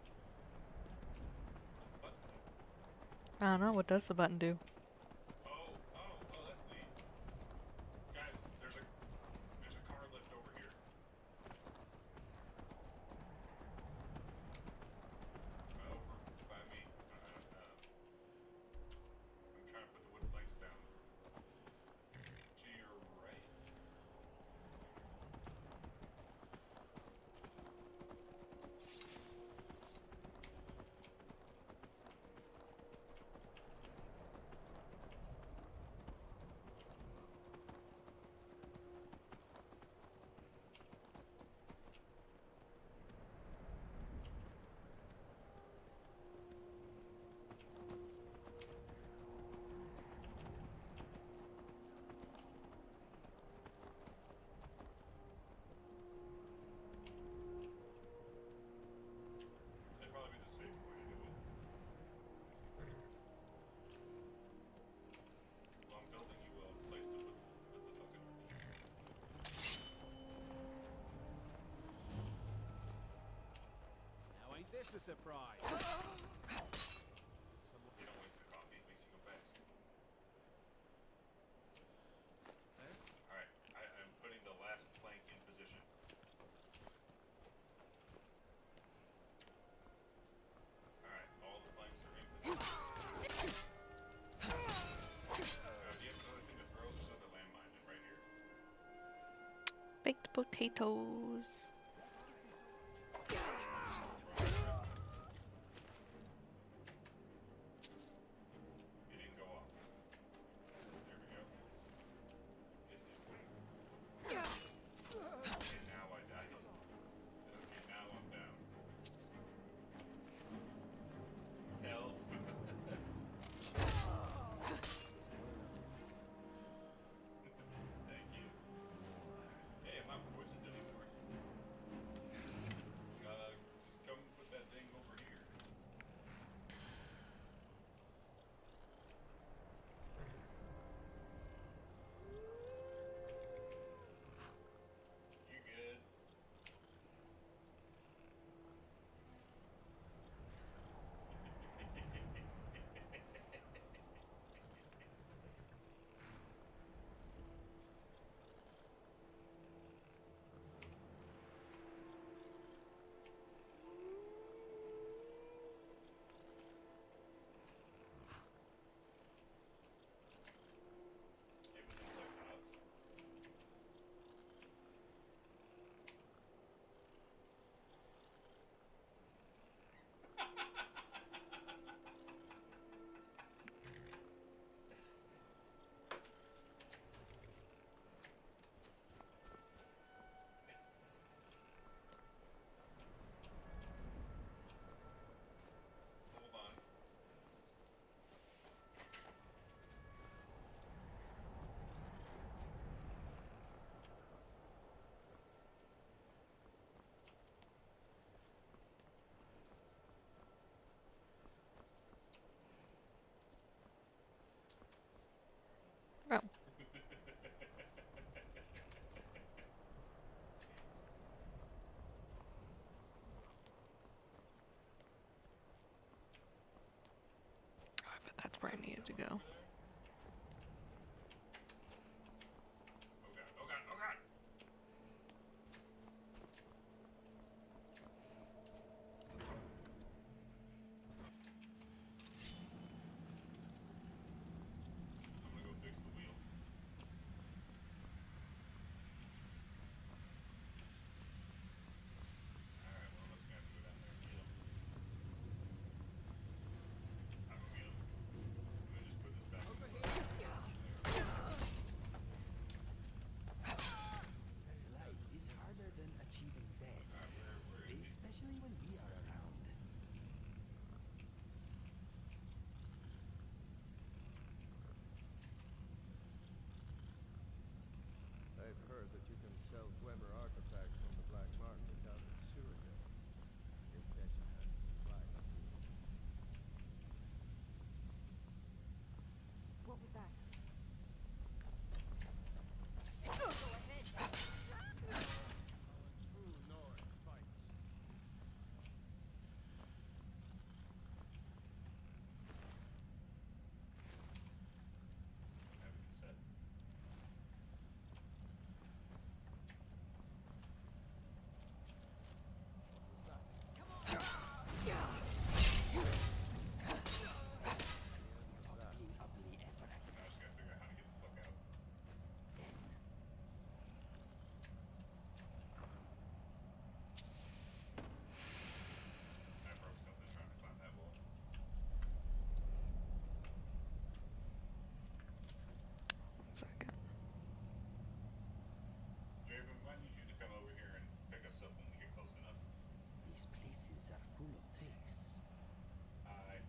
What's the button do? I don't know. What does the button do? Oh, that's neat. Guys, there's a car lift over here. Over by me. I'm trying to put the wood planks down. To your right. That'd probably be the safe way to do it. While I'm building you a place to put the fucking... Now ain't this a surprise? You don't waste the coffee, it makes you go fast. Alright, I'm putting the last plank in position. Alright, all the planks are in position. Do you have another thing to throw? There's another landmine right here. Baked potatoes. It didn't go off. There we go. Is it? Okay, now I died. Okay, now I'm down. Help. Thank you. Hey, I'm not poisoned anymore. sell Dwemer artifacts on the black market down in Syria. They fetch a handsome price. What was that? Go ahead. True North fights. Have it set. Being ugly ever Now I just gotta figure out how to get the fuck out. I broke something trying to climb that wall. Second. Draven, might need you to come over here and pick us up when we get close enough. These places are full of tricks. I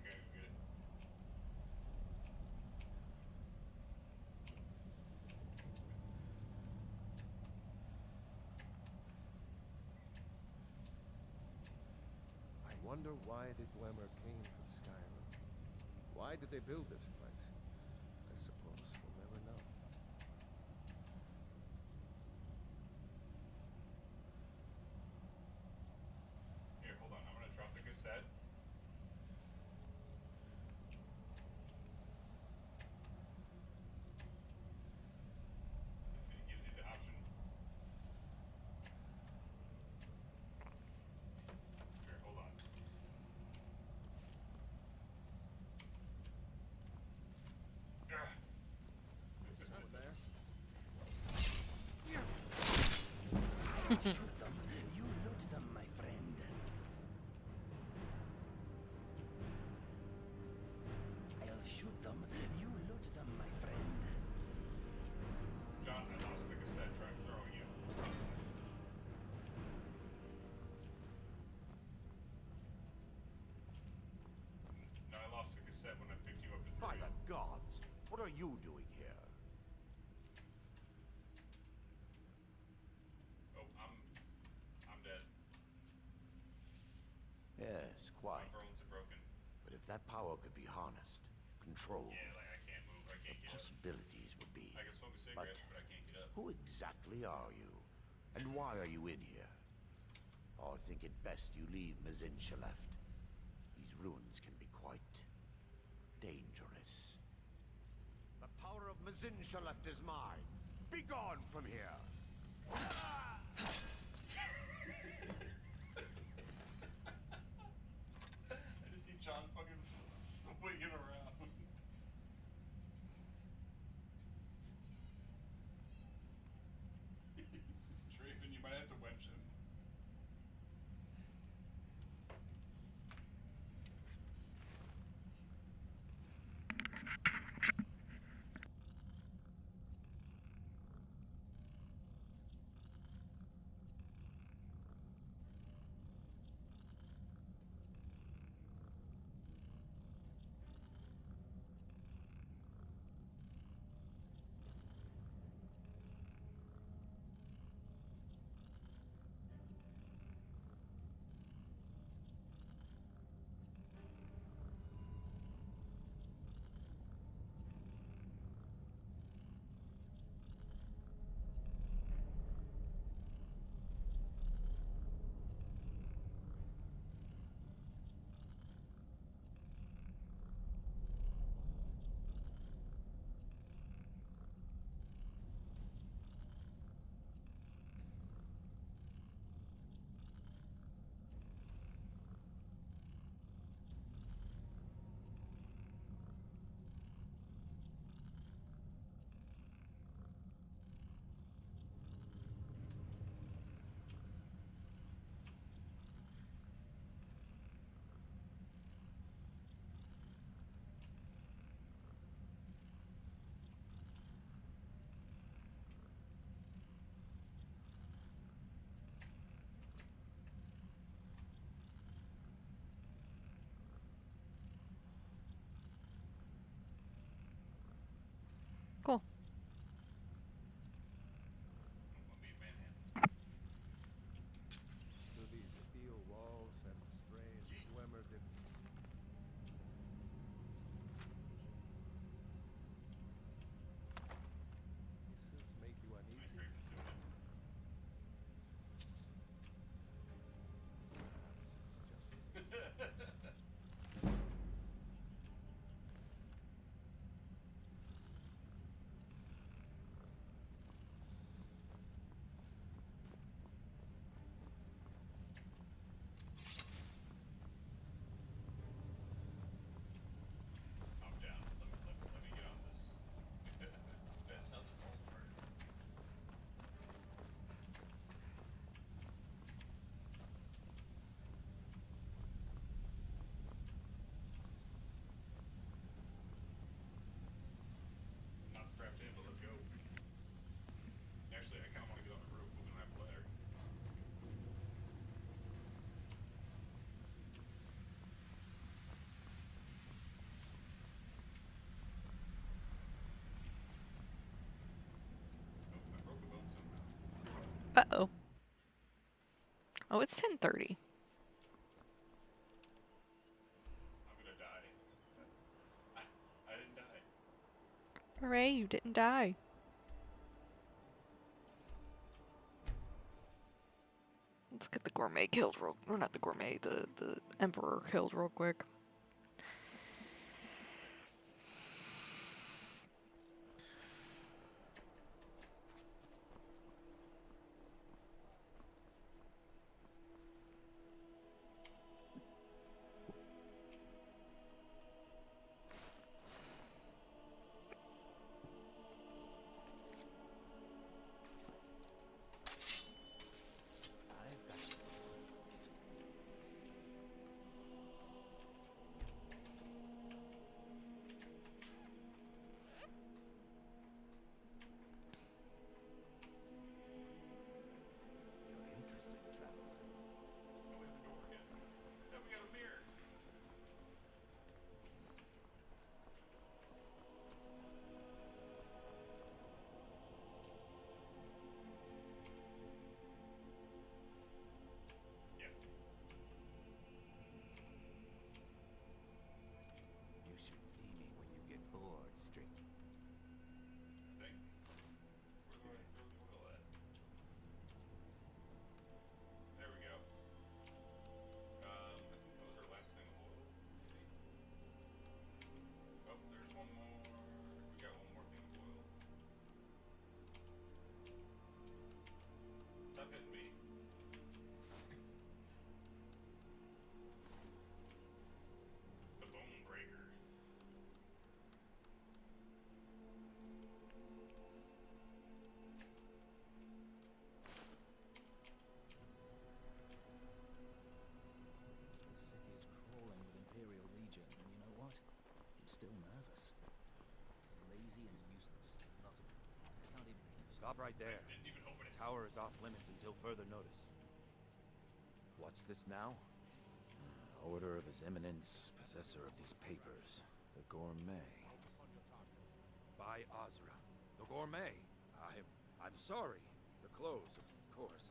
Okay, good. I wonder why the Dwemer came to Skyrim. Why did they build this place? I suppose we'll never know. Here, hold on. I'm gonna drop the cassette. If it gives you the option. Here, hold on. Someone there? Shoot them. You loot them, my friend. I'll shoot them. You loot them, my friend. John, I lost the cassette. Try throwing you. No, I lost the cassette when I picked you up and threw By you. the gods, what are you doing here? Oh, I'm dead. Yes, My quite. bones are broken. But if that power could be harnessed, controlled, Yeah, like I can't move. I can't get up. possibilities would be. I can smoke a cigarette, but I can't get up. Who exactly are you? And why are you in here? Or think it best you leave Mazinsha left? These ruins can be quite dangerous. The power of Mazinsha left is mine. Be gone from here! I just see John fucking swinging around. Draven, you might have to wench him. Uh-oh. Oh, it's 10:30. I'm gonna die. I didn't die. Hooray, you didn't die. Let's get the gourmet killed real... Or not the gourmet, the emperor killed real quick. You should see me when you get bored, Strick. I think. Where do I throw the oil at? There we go. I think that was our last thing of oil, maybe? Oh, there's one more. We got one more thing of oil. Stop hitting me. The bone breaker. The city is crawling with Imperial Legion, and you know what? I'm still nervous. Lazy and useless. Not a... Can't even... Stop right there. Didn't even open it. Tower is off limits until further notice. What's this now? Order of His Eminence, possessor of these papers. The Gourmet. By Azra. The Gourmet? I'm sorry. The clothes, of course.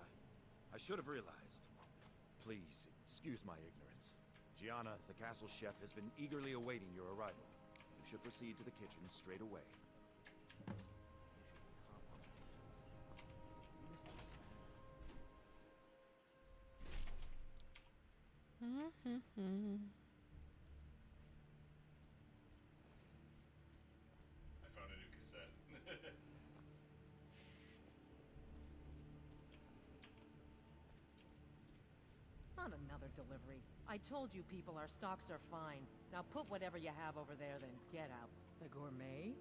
I should have realized. Please, excuse my ignorance. Gianna, the castle chef, has been eagerly awaiting your arrival. You should proceed to the kitchen straight away. I found a new cassette. On another delivery. I told you people our stocks are fine. Now put whatever you have over there, then get out. The gourmet?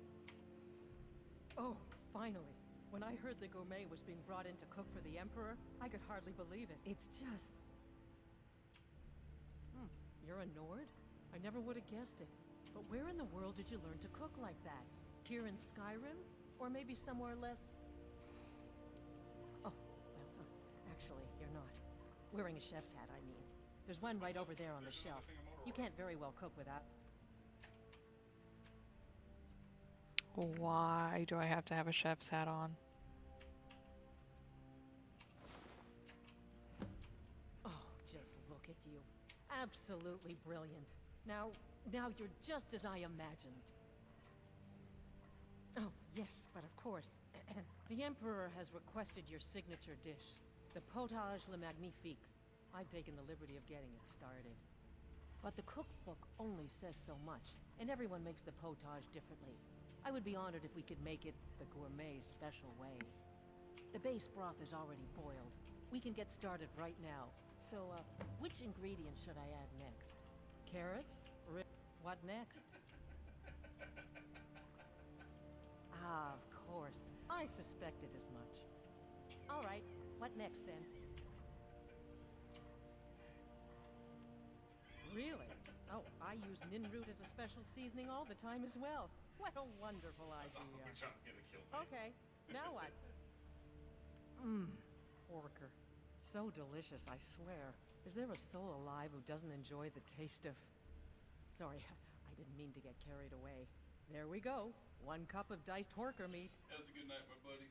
Oh, finally. When I heard the gourmet was being brought in to cook for the Emperor, I could hardly believe it. It's just... You're a Nord? I never would have guessed it. But where in the world did you learn to cook like that? Here in Skyrim? Or maybe somewhere less... Oh, well, actually, you're not. Wearing a chef's hat, I mean. There's one right over there on the shelf. You can't very well cook without... Why do I have to have a chef's hat on? Oh, just look at you. Absolutely brilliant. Now you're just as I imagined. Oh, yes, but of course. The Emperor has requested your signature dish, the potage le magnifique. I've taken the liberty of getting it started. But the cookbook only says so much, and everyone makes the potage differently. I would be honored if we could make it the gourmet special way. The base broth is already boiled. We can get started right now. So, which ingredient should I add next? Carrots? What next? Ah, of course. I suspected as much. All right, what next then? Really? Oh, I use Ninroot as a special seasoning all the time as well. What a wonderful idea. John's gonna kill me. Okay, now what? Porker. So delicious, I swear. Is there a soul alive who doesn't enjoy the taste of... Sorry, I didn't mean to get carried away. There we go. 1 cup of diced horker meat. That was a good night, my buddy.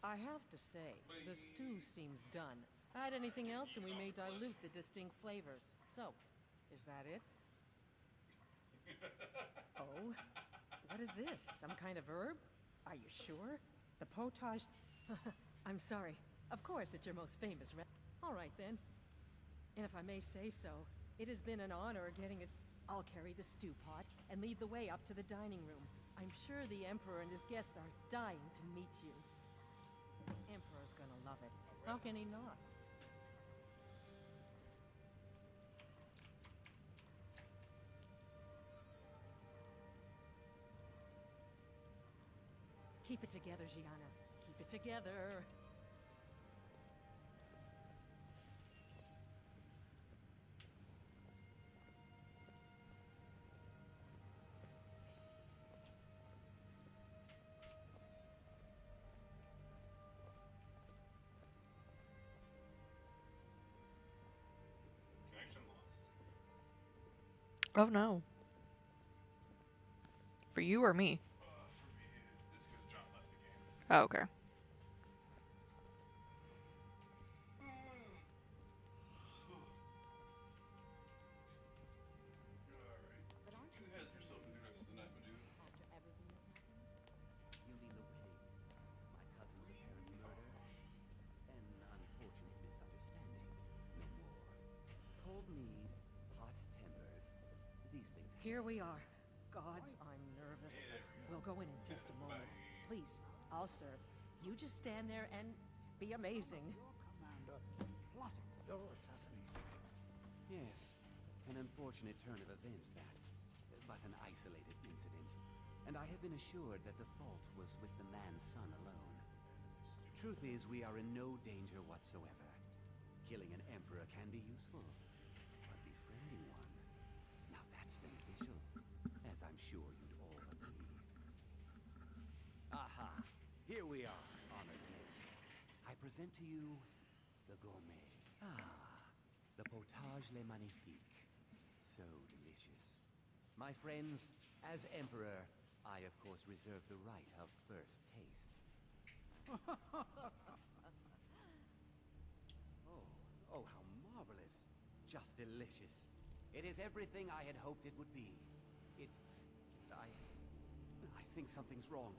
I have to say, the stew seems done. Add anything else and we may dilute the distinct flavors. So, is that it? Oh? What is this? Some kind of herb? Are you sure? The potage... I'm sorry. Of course, it's your most famous All right, then. And if I may say so, it has been an honor getting it. I'll carry the stew pot and lead the way up to the dining room. I'm sure the Emperor and his guests are dying to meet you. The Emperor's gonna love it. How can he not? Keep it together, Gianna. Keep it together. Connection lost. Oh no. For you or me? For me, it's because John left the game. Oh, okay. But aren't you has yourself a good rest of the night, my dude. After everything that's happened? You mean the wedding? My cousin's apparent murder? An unfortunate misunderstanding. No more. Cold mead, hot tempers. These things happen. Here we are. Gods, I'm nervous. We'll go in just a moment. Please, I'll serve. You just stand there and be amazing. Commander, plotting your assassination. Yes. An unfortunate turn of events, that. But an isolated incident. And I have been assured that the fault was with the man's son alone. Truth is, we are in no danger whatsoever. Killing an emperor can be useful. But befriending one... Now that's beneficial. As I'm sure you'd all agree. Aha! Here we are, honored guests. I present to you the gourmet. The potage le magnifique. So delicious. My friends, as Emperor, I of course reserve the right of first taste. Oh, how marvelous. Just delicious. It is everything I had hoped it would be. I think something's wrong.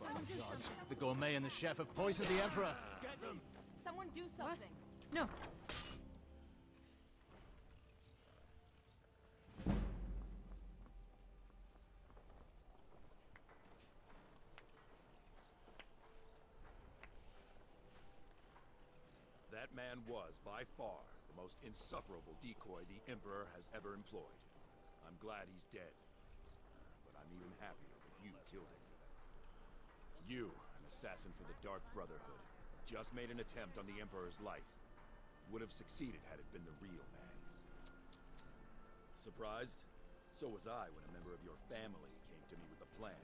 Someone do Gods, something. the gourmet and the chef have poisoned the Emperor. Get them! Someone do something. No. That man was, by far, the most insufferable decoy the Emperor has ever employed. I'm glad he's dead. But I'm even happier that you killed him today. You, an assassin for the Dark Brotherhood, just made an attempt on the Emperor's life. Would have succeeded had it been the real man. Surprised? So was I when a member of your family came to me with a plan.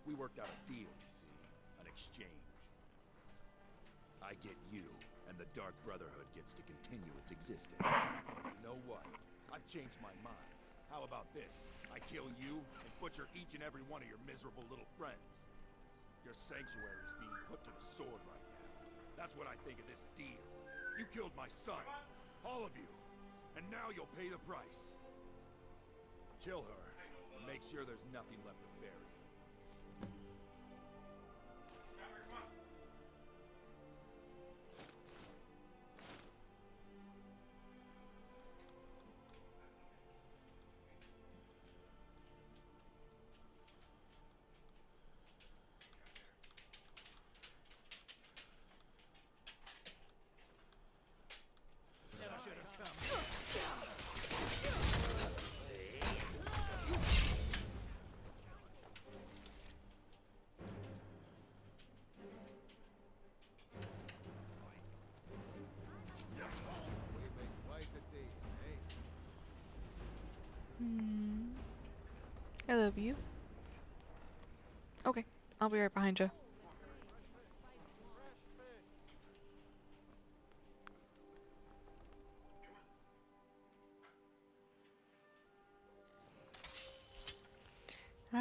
We worked out a deal, you see. An exchange. I get you, and the Dark Brotherhood gets to continue its existence. You know what? I've changed my mind. How about this? I kill you and butcher each and every one of your miserable little friends. Your sanctuary is being put to the sword right now. That's what I think of this deal. You killed my son. All of you. And now you'll pay the price. Kill her, and make sure there's nothing left to bury. Never should have come. I love you. Okay, I'll be right behind you.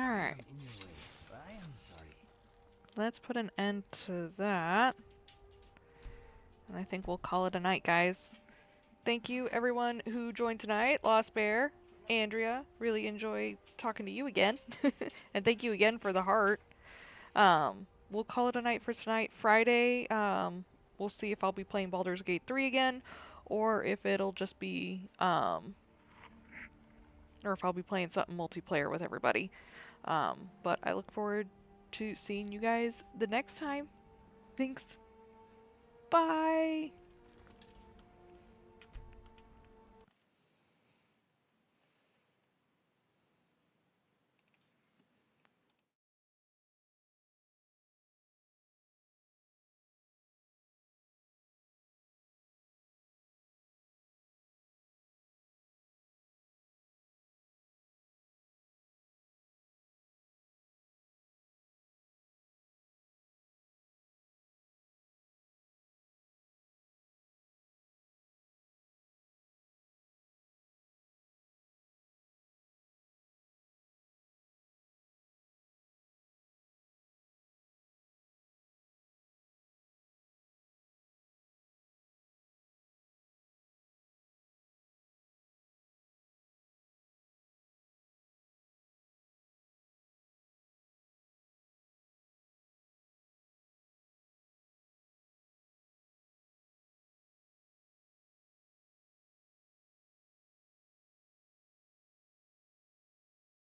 Alright. In your way. I am sorry. Let's put an end to that. And I think we'll call it a night, guys. Thank you, everyone who joined tonight. Lost Bear, Andrea, really enjoy talking to you again. And thank you again for the heart. We'll call it a night for tonight. Friday, we'll see if I'll be playing Baldur's Gate 3 again, or if it'll just be, or if I'll be playing something multiplayer with everybody. But I look forward to seeing you guys the next time. Thanks. Bye.